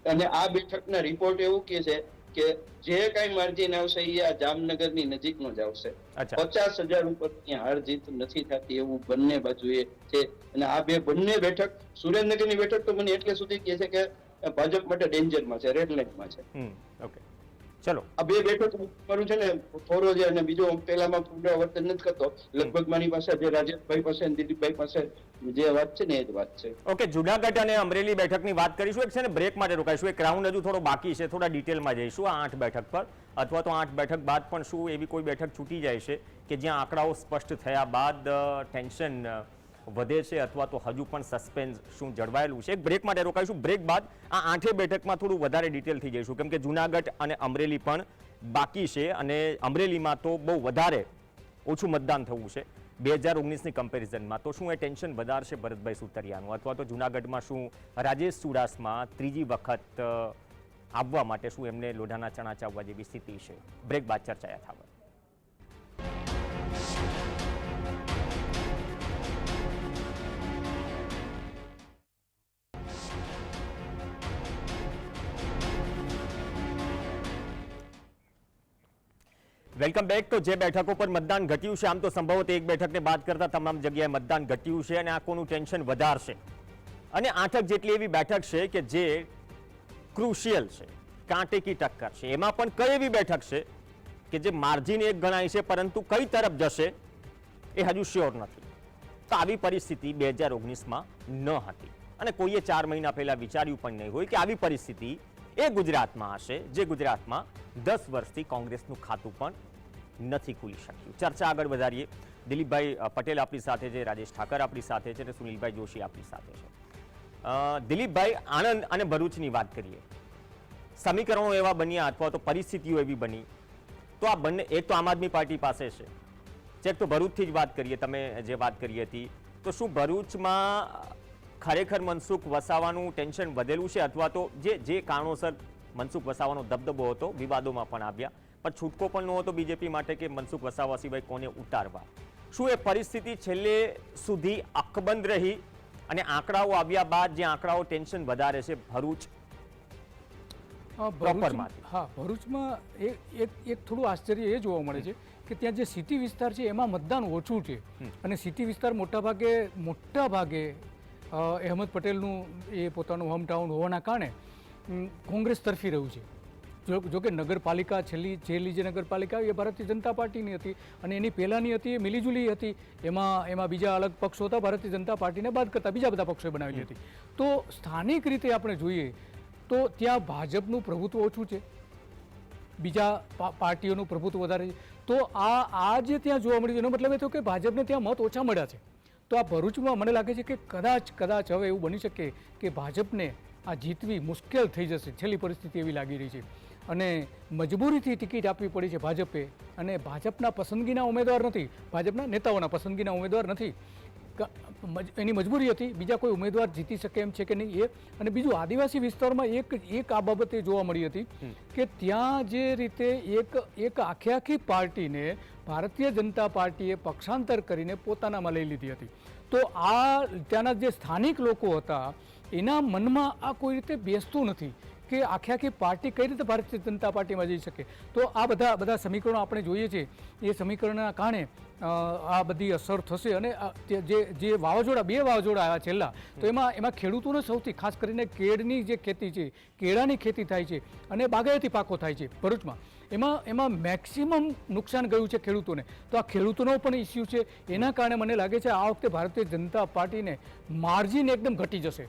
D: અને આ બેઠકના રિપોર્ટ એવું કહે છે કે જે કઈ માર્જિન આવશે એ આ જામનગરની નજીકનો જ આવશે. 50,000 ઉપર હાર જીત નથી થતી એવું બંને બાજુએ છે. અને આ બંને બેઠક, સુરેન્દ્રનગરની બેઠક તો મને એટલે સુધી કહે છે કે ભાજપ માટે ડેન્જરમાં છે, રેડ લાઇનમાં છે.
A: ઓકે, ચલો.
D: આ બે બેઠક મારું છે ને થોડો છે અને બીજો પેલામાં પુનરાવર્તન નથી કરતો. લગભગ મારી પાસે જે રાજેશભાઈ પાસે અને દિલીપભાઈ પાસે જે વાત છે ને એ જ વાત છે.
A: ઓકે, જુનાગઢ અને અમરેલી બેઠકની વાત કરીશું. એક છે ને બ્રેક માટે રોકાઈશું. એક રાઉન્ડ હજુ થોડો બાકી છે, થોડા ડિટેલમાં જઈશું આ 8 બેઠક પર, અથવા તો 8 બેઠક બાદ પણ શું એવી કોઈ બેઠક છૂટી જાય છે કે જ્યાં આંકડાઓ સ્પષ્ટ થયા બાદ ટેન્શન વધે છે, અથવા તો હજુ પણ સસ્પેન્સ શું જળવાયેલું છે. એક બ્રેક માટે રોકાઈશું. બ્રેક બાદ આ 8 બેઠકમાં થોડું વધારે ડિટેલ થઈ જઈશું, કેમ કે જુનાગઢ અને અમરેલી પણ બાકી છે અને અમરેલીમાં તો બહુ વધારે ઓછું મતદાન થવું છે 2019ની કમ્પેરિઝનમાં. તો શું એ ટેન્શન વધારશે ભરતભાઈ સુતરિયાનું, અથવા તો જુનાગઢમાં શું રાજેશ ચુડાસમા ત્રીજી વખત આવવા માટે શું એમને લોઢાના ચણા ચાવવા જેવી સ્થિતિ છે? બ્રેક બાદ ચર્ચા યથાવત. Welcome back. તો જે બેઠકો પર મતદાન ઘટ્યું છે, આમ તો સંભવત એક બેઠકને બાદ કરતા તમામ જગ્યાએ મતદાન ઘટ્યું છે અને આ કોનું ટેન્શન વધારશે. અને 8 જેટલી એવી બેઠક છે કે જે ક્રુશિયલ છે, કાંટે કી ટક્કર છે. એમાં પણ કઈ એવી બેઠક છે કે જે માર્જિન એક ગણાય છે, પરંતુ કઈ તરફ જશે એ હજુ શ્યોર નથી. તો આવી પરિસ્થિતિ 2019માં ન હતી અને કોઈએ 4 મહિના પહેલા વિચાર્યું પણ નહીં હોય કે આવી પરિસ્થિતિ એ ગુજરાતમાં હશે, જે ગુજરાતમાં 10 વર્ષથી કોંગ્રેસનું ખાતું પણ નથી ખુલી શક્યું. ચર્ચા આગળ વધારીએ. દિલીપભાઈ પટેલ આપણી સાથે છે, રાજેશ ઠાકર આપણી સાથે છે અને સુનિલભાઈ જોશી આપણી સાથે છે. દિલીપભાઈ, આણંદ અને ભરૂચની વાત કરીએ. સમીકરણો એવા બન્યા અથવા તો પરિસ્થિતિઓ એવી બની, તો આ બંને, એક તો આમ આદમી પાર્ટી પાસે છે, ચેક તો ભરૂચથી જ વાત કરીએ, તમે જે વાત કરી હતી, તો શું ભરૂચમાં ખરેખર મનસુખ વસાવાનું ટેન્શન વધેલું છે, અથવા તો જે કારણોસર મનસુખ વસાવાનો દબદબો હતો, વિવાદોમાં પણ આવ્યા, પણ છૂટકો પણ નહોતો બીજેપી માટે કે મનસુખ વસાવા સિવાય કોને ઉતારવા? શું એ પરિસ્થિતિ છેલ્લે સુધી અકબંધ રહી અને આંકડાઓ આવ્યા બાદ જે આંકડાઓ ટેન્શન વધારે છે ભરૂચ પ્રોપરમાંથી?
B: હા, ભરૂચમાં એક થોડું આશ્ચર્ય એ જોવા મળે છે કે ત્યાં જે સિટી વિસ્તાર છે એમાં મતદાન ઓછું છે અને સિટી વિસ્તાર મોટા ભાગે અહેમદ પટેલનું એ પોતાનું હોમટાઉન હોવાના કારણે કોંગ્રેસ તરફી રહ્યું છે. જો કે નગરપાલિકા છેલ્લી જે નગરપાલિકા એ ભારતીય જનતા પાર્ટીની હતી અને એની પહેલાંની હતી એ મિલીજુલી હતી. એમાં બીજા અલગ પક્ષો હતા, ભારતીય જનતા પાર્ટીને બાદ કરતા બીજા બધા પક્ષોએ બનાવેલી હતી. તો સ્થાનિક રીતે આપણે જોઈએ તો ત્યાં ભાજપનું પ્રભુત્વ ઓછું છે, બીજા પાર્ટીઓનું પ્રભુત્વ વધારે છે. તો આ જે ત્યાં જોવા મળ્યું એનો મતલબ એ થયો કે ભાજપને ત્યાં મત ઓછા મળ્યા છે. તો આ ભરૂચમાં મને લાગે છે કે કદાચ હવે એવું બની શકે કે ભાજપને આ જીતવી મુશ્કેલ થઈ જશે. છેલ્લી પરિસ્થિતિ એવી લાગી રહી છે અને મજબૂરીથી ટિકિટ આપવી પડી છે ભાજપે. અને ભાજપના પસંદગીના ઉમેદવાર નથી, ભાજપના નેતાઓના પસંદગીના ઉમેદવાર નથી, એની મજબૂરી હતી. બીજા કોઈ ઉમેદવાર જીતી શકે એમ છે કે નહીં એ. અને બીજું આદિવાસી વિસ્તારમાં એક આ બાબતે જોવા મળી હતી કે ત્યાં જે રીતે એક આખી પાર્ટીને ભારતીય જનતા પાર્ટીએ પક્ષાંતર કરીને પોતાનામાં લઈ લીધી હતી. તો આ ત્યાંના જે સ્થાનિક લોકો હતા એના મનમાં આ કોઈ રીતે બેસતું નથી કે આખી પાર્ટી કઈ રીતે ભારતીય જનતા પાર્ટીમાં જઈ શકે. તો આ બધા સમીકરણો આપણે જોઈએ છીએ, એ સમીકરણના કારણે આ બધી અસર થશે. અને જે વાવાઝોડા, 2 વાવાઝોડા આવ્યા છેલ્લા, તો એમાં ખેડૂતોને સૌથી ખાસ કરીને કેળની જે ખેતી છે, કેળાની ખેતી થાય છે અને બાગાયતી પાકો થાય છે ભરૂચમાં, એમાં મેક્સિમમ નુકસાન ગયું છે ખેડૂતોને. તો આ ખેડૂતોનો પણ ઇસ્યુ છે. એના કારણે મને લાગે છે આ વખતે ભારતીય જનતા પાર્ટીને માર્જિન એકદમ ઘટી જશે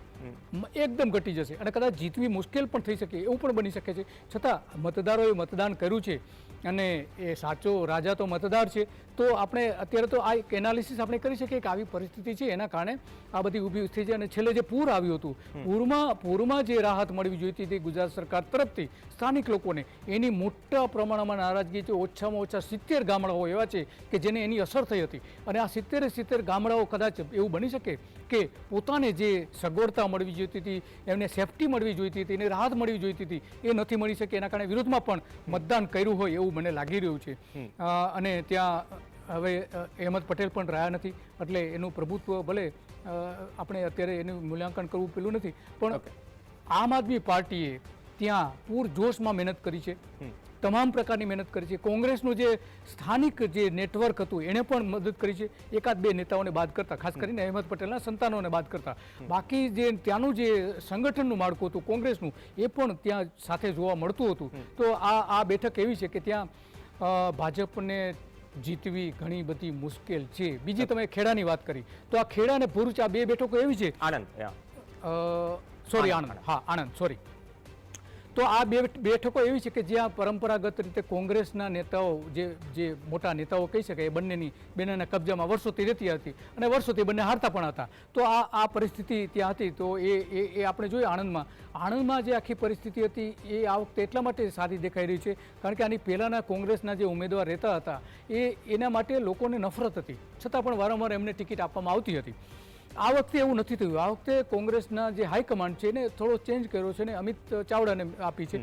B: અને કદાચ જીતવી મુશ્કેલ પણ થઈ શકે, એવું પણ બની શકે છે. છતાં મતદારોએ મતદાન કર્યું છે અને એ સાચો રાજા તો મતદાર છે. તો આપણે અત્યારે તો આ એક એનાલિસિસ આપણે કરી શકીએ કે આવી પરિસ્થિતિ છે એના કારણે આ બધી ઊભી થઈ છે. અને છેલ્લે જે પૂર આવ્યું હતું, પૂરમાં જે રાહત મળવી જોઈતી હતી ગુજરાત સરકાર તરફથી સ્થાનિક લોકોને, એની મોટા પ્રમાણમાં નારાજગી છે. ઓછામાં ઓછા 70 ગામડાઓ એવા છે કે જેને એની અસર થઈ હતી. અને આ 70 ગામડાઓ કદાચ એવું બની શકે કે પોતાને જે સગવડતા મળવી જોઈતી હતી, એમને સેફટી મળવી જોઈતી હતી, એને રાહત મળવી જોઈતી હતી, એ નથી મળી શકે. એના કારણે વિરોધમાં પણ મતદાન કર્યું હોય એવું મને લાગી રહ્યું છે. અને ત્યાં હવે અહેમદ પટેલ પણ રહ્યા નથી, એટલે એનું પ્રભુત્વ ભલે આપણે અત્યારે એનું મૂલ્યાંકન કરવું પેલું નથી, પણ આમ આદમી પાર્ટીએ ત્યાં પૂરજોશમાં મહેનત કરી છે, તમામ પ્રકારની મહેનત કરી છે. કોંગ્રેસનું જે સ્થાનિક જે નેટવર્ક હતું એણે પણ મદદ કરી છે, 1-2 નેતાઓને બાદ કરતા, ખાસ કરીને અહેમદ પટેલના સંતાનોને બાદ કરતા. બાકી જે ત્યાંનું જે સંગઠનનું માળખું હતું કોંગ્રેસનું, એ પણ ત્યાં સાથે જોવા મળતું હતું. તો આ બેઠક એવી છે કે ત્યાં ભાજપને જીતવી ઘણી બધી મુશ્કેલ છે. બીજી તમે ખેડાની વાત કરી, તો આ ખેડા અને ભરૂચ આ 2 બેઠકો એવી છે. આણંદ. તો આ 2 બેઠકો એવી છે કે જ્યાં પરંપરાગત રીતે કોંગ્રેસના નેતાઓ, જે મોટા નેતાઓ કહી શકાય, એ બંનેના કબજામાં વર્ષોથી રહેતી હતી અને વર્ષોથી બંને હારતા પણ હતા. તો આ પરિસ્થિતિ ત્યાં હતી. તો એ આપણે જોઈએ આણંદમાં જે આખી પરિસ્થિતિ હતી એ આ વખતે એટલા માટે સારી દેખાઈ રહી છે કારણ કે આની પહેલાંના કોંગ્રેસના જે ઉમેદવાર રહેતા હતા એના માટે લોકોને નફરત હતી, છતાં પણ વારંવાર એમને ટિકિટ આપવામાં આવતી હતી. આ વખતે એવું નથી થયું. આ વખતે કોંગ્રેસના જે હાઈકમાન્ડ છે એને થોડો ચેન્જ કર્યો છે ને અમિત ચાવડાને આપી છે.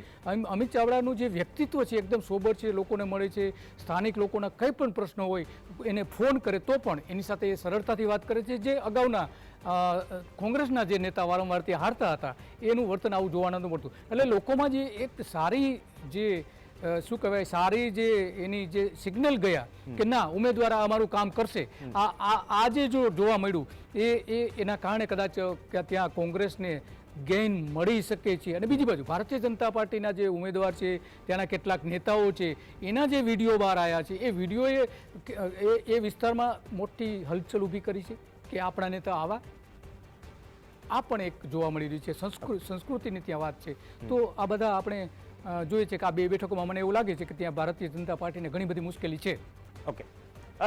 B: અમિત ચાવડાનું જે વ્યક્તિત્વ છે એકદમ સોબર છે, લોકોને મળે છે, સ્થાનિક લોકોના કંઈ પણ પ્રશ્નો હોય એને ફોન કરે તો પણ એની સાથે એ સરળતાથી વાત કરે છે. જે અગાઉના કોંગ્રેસના જે નેતા વારંવાર ત્યાં હારતા હતા એનું વર્તન આવું જોવા નહોતું મળતું. એટલે લોકોમાં જે એક સારી જે શું કહેવાય, સારી જે એની જે સિગ્નલ ગયા કે ના ઉમેદવાર અમારું કામ કરશે, આ જે જો જોવા મળ્યું એના કારણે કદાચ ત્યાં કોંગ્રેસને ગેઇન મળી શકે છે. અને બીજી બાજુ ભારતીય જનતા પાર્ટીના જે ઉમેદવાર છે, ત્યાંના કેટલાક નેતાઓ છે, એના જે વિડીયો બહાર આવ્યા છે, એ વિડીયોએ એ વિસ્તારમાં મોટી હલચલ ઊભી કરી છે કે આપણા નેતા આવા. આ પણ એક જોવા મળી રહ્યું છે, સંસ્કૃતિની ત્યાં વાત છે. તો આ બધા આપણે જોઈએ છે કે આ 2 બેઠકોમાં મને એવું લાગે છે કે ત્યાં ભારતીય જનતા પાર્ટીને ઘણી બધી મુશ્કેલી છે.
A: ઓકે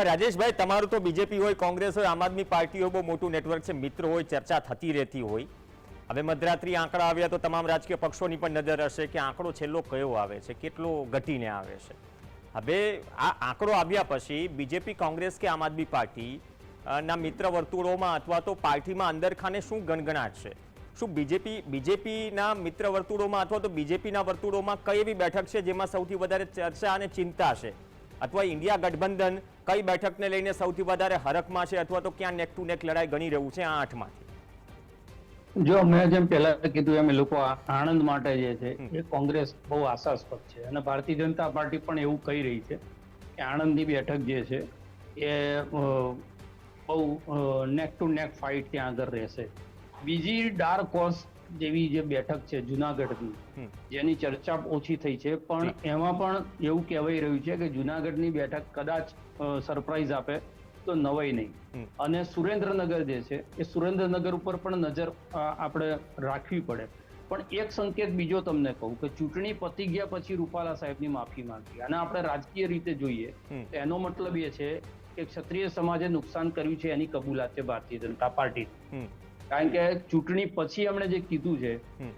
A: રાજેશભાઈ, તમારું તો બીજેપી હોય, કોંગ્રેસ હોય, આમ આદમી પાર્ટી હોય, બહુ મોટું નેટવર્ક છે, મિત્રો હોય, ચર્ચા થતી રહેતી હોય. હવે મધરાત્રી આંકડા આવ્યા તો તમામ રાજકીય પક્ષોની પણ નજર હશે કે આંકડો છેલ્લો કયો આવે છે, કેટલો ઘટીને આવે છે. હવે આ આંકડો આવ્યા પછી બીજેપી, કોંગ્રેસ કે આમ આદમી પાર્ટી ના મિત્ર વર્તુળોમાં અથવા તો પાર્ટીમાં અંદરખાને શું ગણગણાટ છે? શું બીજેપીના મિત્ર વર્તુળોમાં અથવા તો બીજેપીના વર્તુળોમાં કઈ એવી બેઠક છે જેમાં સૌથી વધારે ચર્ચા અને ચિંતા છે? અથવા ઇન્ડિયા ગઠબંધન કઈ બેઠકને લઈને સૌથી વધારે હરખમાં છે અથવા તો ક્યાં નેક ટુ નેક લડાઈ ગણી રહ્યું છે આ 8માંથી?
C: જો મેં જેમ પહેલા કીધું એમ, લોકો આણંદ માટે જે છે એ કોંગ્રેસ બહુ આશાસ્પદ છે અને ભારતીય જનતા પાર્ટી પણ એવું કહી રહી છે કે આણંદની બેઠક જે છે એ બહુ નેક ટુ નેક ફાઇટ ત્યાં આગળ રહેશે. બીજી ડાર્ક હોર્સ જેવી જે બેઠક છે જુનાગઢની, જેની ચર્ચા ઓછી થઈ છે, પણ એમાં પણ એવું કહેવાય રહ્યું છે કે જુનાગઢની બેઠક કદાચ સરપ્રાઈઝ આપે તો નવાઈ નહીં. અને સુરેન્દ્રનગર જે છે એ સુરેન્દ્રનગર ઉપર પણ નજર આપણે રાખવી પડે. પણ એક સંકેત બીજો તમને કહું કે ચૂંટણી પતી ગયા પછી રૂપાલા સાહેબની માફી માંગી, અને આપણે રાજકીય રીતે જોઈએ તો એનો મતલબ એ છે કે ક્ષત્રિય સમાજે નુકસાન કર્યું છે એની કબૂલાત છે ભારતીય જનતા પાર્ટી. કારણ કે ચૂંટણી પછી એમણે જે કીધું છે,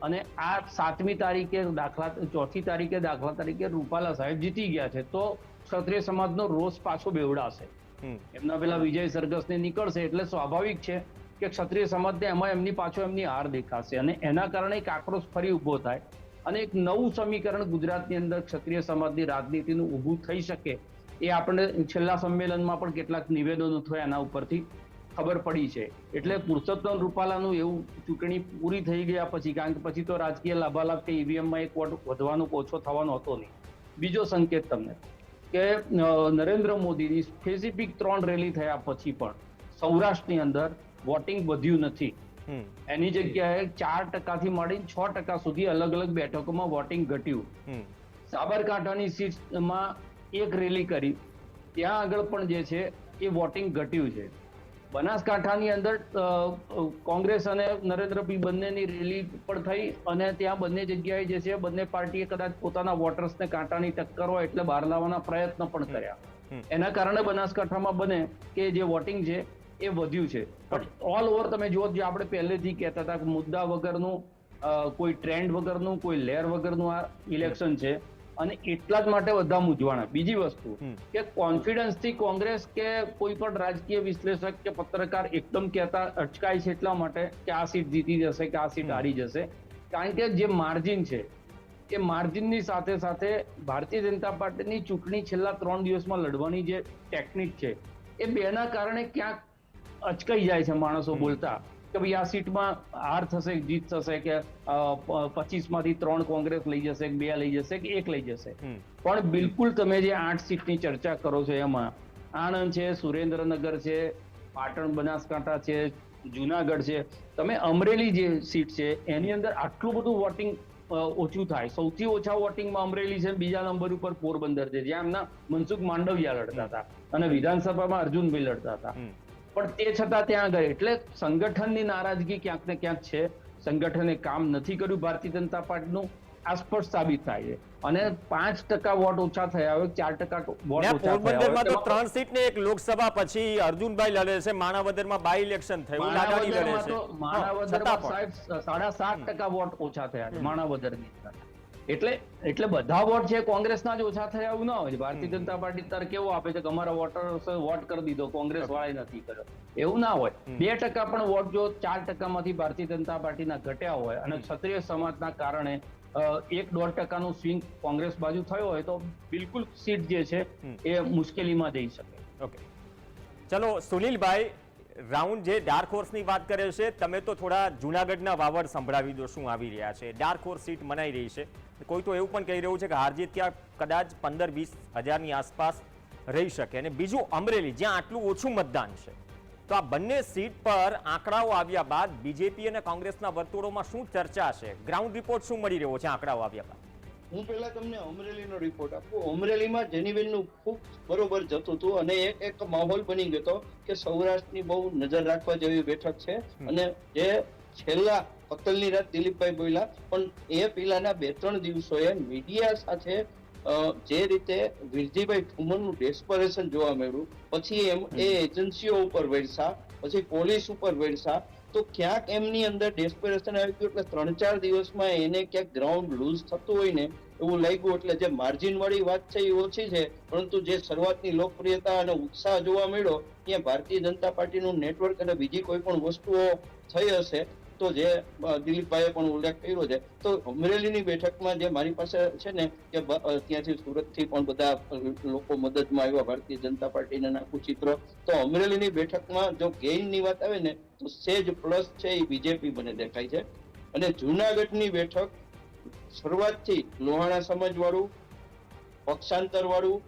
C: અને આ 7મી તારીખે ચોથી તારીખે દાખલા તરીકે રૂપાલા સાહેબ જીતી ગયા છે, તો ક્ષત્રિય સમાજનો રોષ પાછો બેવડાશે. એમના પેલા વિજય સરઘસને નીકળશે એટલે સ્વાભાવિક છે કે ક્ષત્રિય સમાજને એમાં એમની પાછો એમની હાર દેખાશે, અને એના કારણે એક આક્રોશ ફરી ઉભો થાય અને એક નવું સમીકરણ ગુજરાતની અંદર ક્ષત્રિય સમાજની રાજનીતિનું ઊભું થઈ શકે. એ આપણે છેલ્લા સંમેલનમાં પણ કેટલાક નિવેદનો થયા એના ઉપરથી ખબર પડી છે. એટલે પુરુષોત્તમ રૂપાલાનું એવું ચૂંટણી પૂરી થઈ ગયા પછી, કારણ કે પછી તો રાજકીય લાભાલાભ કે ઈવીએમમાં એક વોટ વધવાનો ઓછો થવાનો હતો નહીં. બીજો સંકેત તમને કે નરેન્દ્ર મોદીની સ્પેસિફિક 3 રેલી થયા પછી પણ સૌરાષ્ટ્રની અંદર વોટિંગ વધ્યું નથી. એની જગ્યાએ 4% માંડીને 6% સુધી અલગ અલગ બેઠકોમાં વોટિંગ ઘટ્યું. સાબરકાંઠાની સીટમાં એક રેલી કરી, ત્યાં આગળ પણ જે છે એ વોટિંગ ઘટ્યું છે. બનાસકાંઠાની અંદર કોંગ્રેસ અને નરેન્દ્રભાઈ બંનેની રેલી પણ થઈ, અને ત્યાં બંને જગ્યાએ જે છે બંને પાર્ટીએ કદાચ પોતાના વોટર્સને કાંટાની ટક્કર હોય એટલે બહાર લાવવાના પ્રયત્ન પણ કર્યા. એના કારણે બનાસકાંઠામાં બને કે જે વોટિંગ છે એ વધ્યું છે. પણ ઓલ ઓવર તમે જુઓ, જે આપણે પહેલેથી કહેતા હતા કે મુદ્દા વગરનું, કોઈ ટ્રેન્ડ વગરનું, કોઈ લેર વગરનું આ ઇલેક્શન છે, અને એટલા જ માટે બધા મૂંઝવાણા. બીજી વસ્તુ કે કોન્ફિડન્સથી કોંગ્રેસ કે કોઈ પણ રાજકીય વિશ્લેષક કે પત્રકાર એકદમ કહેતા અટકાય છે એટલા માટે કે આ સીટ જીતી જશે કે આ સીટ હારી જશે. કારણ કે જે માર્જિન છે એ માર્જિનની સાથે સાથે ભારતીય જનતા પાર્ટીની ચૂંટણી છેલ્લા 3 દિવસમાં લડવાની જે ટેકનિક છે એ બેના કારણે ક્યાંક અચકાઈ જાય છે માણસો બોલતા કે ભાઈ આ સીટમાં હાર થશે, જીત થશે, કે 25માંથી 3 કોંગ્રેસ લઈ જશે, 2 લઈ જશે કે 1 લઈ જશે. પણ બિલકુલ તમે જે 8 સીટની ચર્ચા કરો છો એમાં આણંદ છે, સુરેન્દ્રનગર છે, પાટણ બનાસકાંઠા છે, જુનાગઢ છે, તમે અમરેલી જે સીટ છે એની અંદર આટલું બધું વોટિંગ ઓછું થાય. સૌથી ઓછા વોટિંગમાં અમરેલી છે, બીજા નંબર ઉપર પોરબંદર છે, જ્યાં એમના મનસુખ માંડવિયા લડતા હતા અને વિધાનસભામાં અર્જુનભાઈ લડતા હતા. પણ તે છતાં ત્યાં ગયા. એટલે સંગઠનની નારાજગી ક્યાંક ને ક્યાંક છે. સંગઠને કામ નથી કર્યું ભારતીય જનતા પાર્ટીનું, આ સ્પષ્ટ સાબિત થાય છે. અને 5% વોટ ઓછા થયા હોય, 4% વોટ ઓછા થયા
A: પોરબંદરમાં તો 3 સીટ ને એક લોકસભા પછી અર્જુનભાઈ લડે છે. માણાવદરમાં બાય ઇલેક્શન થયું, લાડાણી લડે છે.
C: માણાવદરમાં સાહેબ 7.5% વોટ ઓછા થયા છે માણાવદરની અંદર. એટલે બધા વોટ છે કોંગ્રેસના જ ઓછા થયા એવું ના હોય. ભારતીય જનતા પાર્ટી તાર કેવો આપે છે કે અમારા વોટર્સ વોટ કરી દીધો, કોંગ્રેસ વાળાએ નથી કર્યો, એવું ના હોય. 2% પણ વોટ જો 4%માંથી ભારતીય જનતા પાર્ટીના ઘટ્યા હોય અને ક્ષત્રિય સમાજના કારણે 1-1.5% નું સ્વિંગ કોંગ્રેસ બાજુ થયો હોય તો બિલકુલ સીટ જે છે એ મુશ્કેલીમાં જઈ શકે.
A: ઓકે, ચલો સુનિલભાઈ, રાઉન્ડ જે ડાર્ક હોર્સની વાત કરે છે, તમે તો થોડા જૂનાગઢના વાવડ સંભળાવી દો શું આવી રહ્યા છે. ડાર્ક હોર્સ સીટ મનાઈ રહી છે, કોઈ તો એવું પણ કહી રહ્યું છે કે હારજીત ત્યાં કદાચ 15-20 હજારની આસપાસ રહી શકે. અને બીજું અમરેલી, જ્યાં આટલું ઓછું મતદાન છે. તો આ બંને સીટ પર આંકડાઓ આવ્યા બાદ બીજેપી અને કોંગ્રેસના વર્તુળોમાં શું ચર્ચા છે? ગ્રાઉન્ડ રિપોર્ટ શું મળી રહ્યો છે આંકડાઓ આવ્યા બાદ?
D: હું પહેલા તમને અમરેલીનો રિપોર્ટ આપું. અમરેલીમાં જેનીબેનનું ખૂબ બરોબર જતું હતું અને એક માહોલ બની ગયો હતો કે સૌરાષ્ટ્રની બહુ નજર રાખવા જેવી બેઠક છે. અને જે છેલ્લા કતલની રાત દિલીપભાઈ બોલ્યા, પણ એ પહેલાના 2-3 દિવસોએ મીડિયા સાથે જે રીતે વિરજીભાઈ ઠુમરનું ડેસ્પરેશન જોવા મળ્યું, પછી એ એજન્સીઓ ઉપર વેડસા, પછી પોલીસ ઉપર વેડસા, તો ક્યાંક એમની અંદર ડેસ્પરેશન આવી ગયું. એટલે 3-4 દિવસમાં એને ક્યાંક ગ્રાઉન્ડ લૂઝ થતું હોય ને એવું લાગ્યું. એટલે જે માર્જિન વાળી વાત છે એ ઓછી છે, પરંતુ જે શરૂઆતની લોકપ્રિયતા અને ઉત્સાહ જોવા મળ્યો ત્યાં ભારતીય જનતા પાર્ટીનું નેટવર્ક અને બીજી કોઈ પણ વસ્તુઓ થઈ હશે. તો જે દિલીપભાઈએ પણ ઉલ્લેખ કર્યો છે, તો અમરેલીની બેઠકમાં જે મારી પાસે છે ને કે ત્યાંથી સુરતથી પણ બધા લોકો મદદમાં આવ્યા ભારતીય જનતા પાર્ટીને નાખું ચિત્ર. તો અમરેલીની બેઠકમાં જો ગેઇનની વાત આવે ને તો સેજ પ્લસ છે એ બીજેપી મને દેખાય છે. અને જુનાગઢની બેઠક શરૂઆતથી લોહાણા સમાજ વાળું, પક્ષાંતર વાળું,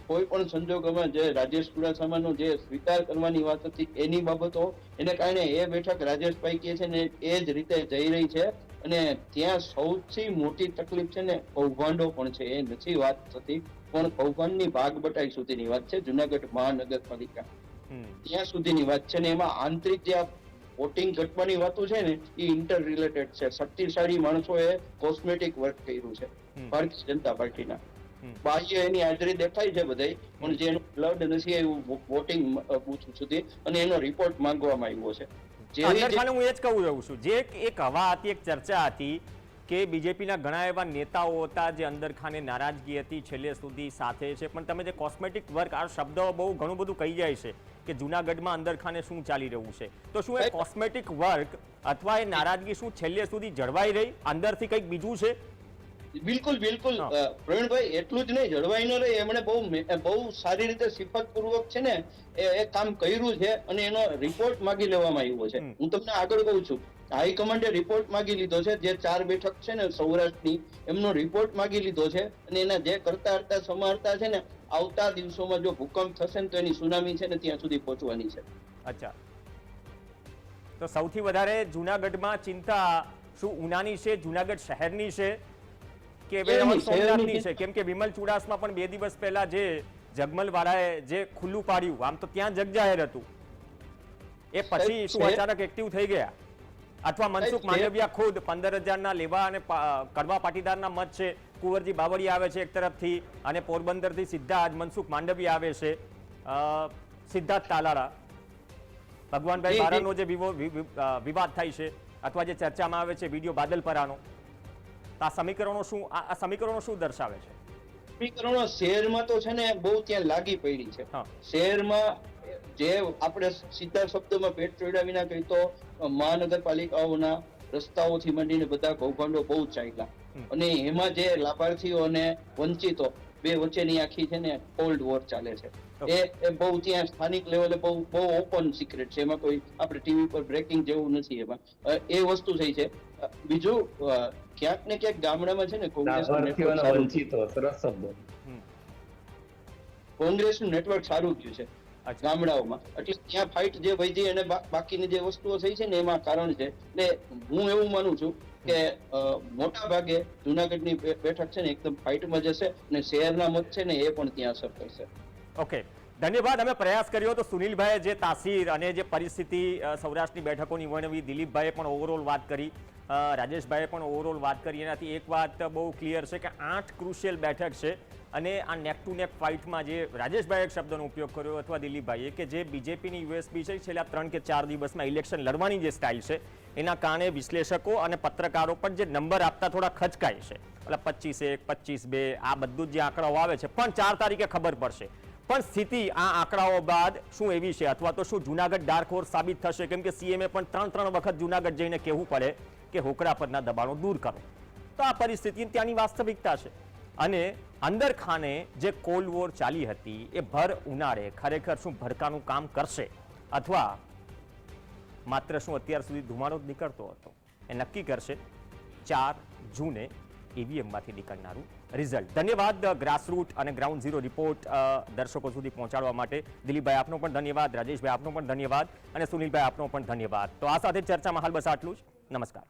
D: કોઈ પણ સંજોગોમાં જે રાજેશ ચુડાસમાનો જે સ્વીકાર કરવાની વાત હતી એની બાબતો એને કારણે એ બેઠક રાજેશભાઈ કહે છે ને એ જ રીતે જઈ રહી છે. અને ત્યાં સૌથી મોટી તકલીફ છે ને કૌભાંડો પણ છે, એ નથી વાત થતી, પણ કૌભાંડની ભાગ બટાઈ સુધીની વાત છે. જુનાગઢ મહાનગરપાલિકા ત્યાં સુધીની વાત છે ને એમાં આંતરિક જે વોટિંગ ઘટવાની વાતો છે ને એ ઇન્ટર રિલેટેડ છે. શક્તિશાળી માણસોએ કોસ્મેટિક વર્ક કર્યું છે ભારતીય જનતા પાર્ટીના. બાહ્ય એની હાજરી દેખાય છે બધાય, પણ જે એનું બ્લડ નથી એવું વોટિંગ બૂથ સુધી, અને એનો રિપોર્ટ માંગવામાં આવ્યો છે.
A: અંદરખાને હું એ જ કહું રહ્યું છું, જે એક હવા હતી, એક ચર્ચા હતી કે બીજેપીના ઘણા એવા નેતાઓ હતા જે અંદરખાને નારાજગી હતી, છેલ્લે સુધી સાથે છે, પણ તમે જે કોસ્મેટિક વર્ક આ શબ્દ બહુ ઘણું બધું કહી જાય છે કે જૂનાગઢમાં અંદરખાને શું ચાલી રહ્યું છે, તો શું એ કોસ્મેટિક વર્ક અથવા એ નારાજગી શું છેલ્લે સુધી જળવાઈ રહી, અંદરથી કંઈક બીજું છે?
D: બિલકુલ બિલકુલ પ્રવીણભાઈ, એટલું જ નહીં, જળવાઈ ન રહે, એમણે બહુ સારી રીતે સિફતપૂર્વક છે ને એ કામ કર્યું છે, અને એનો રિપોર્ટ માંગી લેવામાં આવ્યો છે. હું તમને આગળ કહું છું, હાઈકમાન્ડે રિપોર્ટ માંગી લીધો છે. જે 4 બેઠક છે ને સૌરાષ્ટ્રની, એમનો રિપોર્ટ માંગી લીધો છે, અને એના જે કરતા હરતા સમારતા છે ને આવતા દિવસોમાં જો ભૂકંપ થશે ને તો એની સુનામી છે ને ત્યાં સુધી પહોંચવાની છે.
A: અચ્છા, તો સૌથી વધારે જૂનાગઢમાં ચિંતા શું ઉનાની છે, જૂનાગઢ શહેરની છે કે સોમનાથની છે? કેમ કે વિમલ ચુડાસમા પણ 2 દિવસ પહેલા જે જગમલવાળાએ જે ખુલ્લું પાડ્યું, આમ તો ત્યાં જગજાહેર હતું, એ પછી શું અચાનક એક્ટિવ થઈ ગયા? અથવા મનસુખ માંડવિયા ખુદ 15,000ના લેવા અને કડવા પાટીદારના મત છે, કુંવરજી બાવળિયા આવે છે એક તરફથી, અને પોરબંદરથી સીધા જ મનસુખ માંડવિયા આવે છે, સિદ્ધાર્થ તાલાળા, ભગવાનભાઈ બારાનો જે વિવાદ થાય છે અથવા જે ચર્ચામાં આવે છે વિડીયો બાદલપરાનો, આ સમીકરણો શું દર્શાવે છે?
D: સમીકરણો શહેરમાં તો છે ને બહુ ત્યાં લાગી પડી છે. શહેરમાં જે આપણે સીધા શબ્દોમાં પેટ ચોડ્યા વિના કહી તો મહાનગરપાલિકાઓના રસ્તાઓથી માંડીને બધા કૌભાંડો બહુ ચાલ્યા, અને એમાં જે લાભાર્થીઓ અને વંચિતો બે વચ્ચેની આખી છે ને કોલ્ડ વોર ચાલે છે. એ બહુ ત્યાં સ્થાનિક લેવલે બહુ ઓપન સિક્રેટ છે, એમાં કોઈ આપણે ટીવી પર બ્રેકિંગ જેવું નથી. એમાં એ વસ્તુ થઈ છે. બીજું ક્યાંક ને ક્યાંક ગામડામાં છે ને કોંગ્રેસનું નેટવર્ક સારું ગયું છે ગામડાઓમાં, એટલે ત્યાં ફાઇટ જે વધી અને બાકીની જે વસ્તુઓ થઈ છે ને એમાં કારણ છે. એટલે હું એવું માનું છું કે મોટા ભાગે જુનાગઢની બેઠક છે ને એકદમ ફાઇટમાં જશે, અને શહેરના મત છે ને એ પણ ત્યાં અસર કરશે.
A: ઓકે, ધન્યવાદ. અમે પ્રયાસ કર્યો તો સુનિલભાઈએ જે તાસીર અને જે પરિસ્થિતિ સૌરાષ્ટ્રની બેઠકોની વર્ણવી, દિલીપભાઈએ પણ ઓવરઓલ વાત કરી, રાજેશભાઈએ પણ ઓવરઓલ વાત કરી. એનાથી એક વાત બહુ ક્લિયર છે કે 8 ક્રુશિયલ બેઠક છે, અને આ નેક ટુ નેક ફાઇટમાં જે રાજેશભાઈએ એક શબ્દનો ઉપયોગ કર્યો અથવા દિલીપભાઈએ, કે જે બીજેપીની યુએસપી છે છેલ્લા 3 કે 4 દિવસમાં ઇલેક્શન લડવાની જે સ્ટાઇલ છે એના કારણે વિશ્લેષકો અને પત્રકારો પણ જે નંબર આપતા થોડા ખચકાય છે, એટલે 25-1, 25-2 આ બધું જ જે આંકડાઓ આવે છે, પણ 4 તારીખે ખબર પડશે. પણ સ્થિતિ આ આંકડાઓ બાદ શું એવી છે, અથવા તો શું જૂનાગઢ ડાર્ક હોર્સ સાબિત થશે? કેમ કે સીએમએ પણ 3 વખત જૂનાગઢ જઈને કહેવું પડે કે હોકરા પરના દબાણો દૂર કરો. તો આ પરિસ્થિતિ ત્યાંની વાસ્તવિકતા છે. અને અંદરખાને જે કોલ્ડ વોર ચાલી હતી એ ભર ઉનાળે ખરેખર શું ભડકાનું કામ કરશે, અથવા માત્ર શું અત્યાર સુધી ધુમાડો જ નીકળતો હતો, એ નક્કી કરશે 4 જૂને ઈવીએમમાંથી નીકળનારું રિઝલ્ટ. ધન્યવાદ ગ્રાસરૂટ અને ગ્રાઉન્ડ ઝીરો રિપોર્ટ દર્શકો સુધી પહોંચાડવા માટે. દિલીપભાઈ આપનો પણ ધન્યવાદ, રાજેશભાઈ આપનો પણ ધન્યવાદ, અને સુનિલભાઈ આપનો પણ ધન્યવાદ. તો આ સાથે ચર્ચામાં હાલ બસ આટલું જ. નમસ્કાર.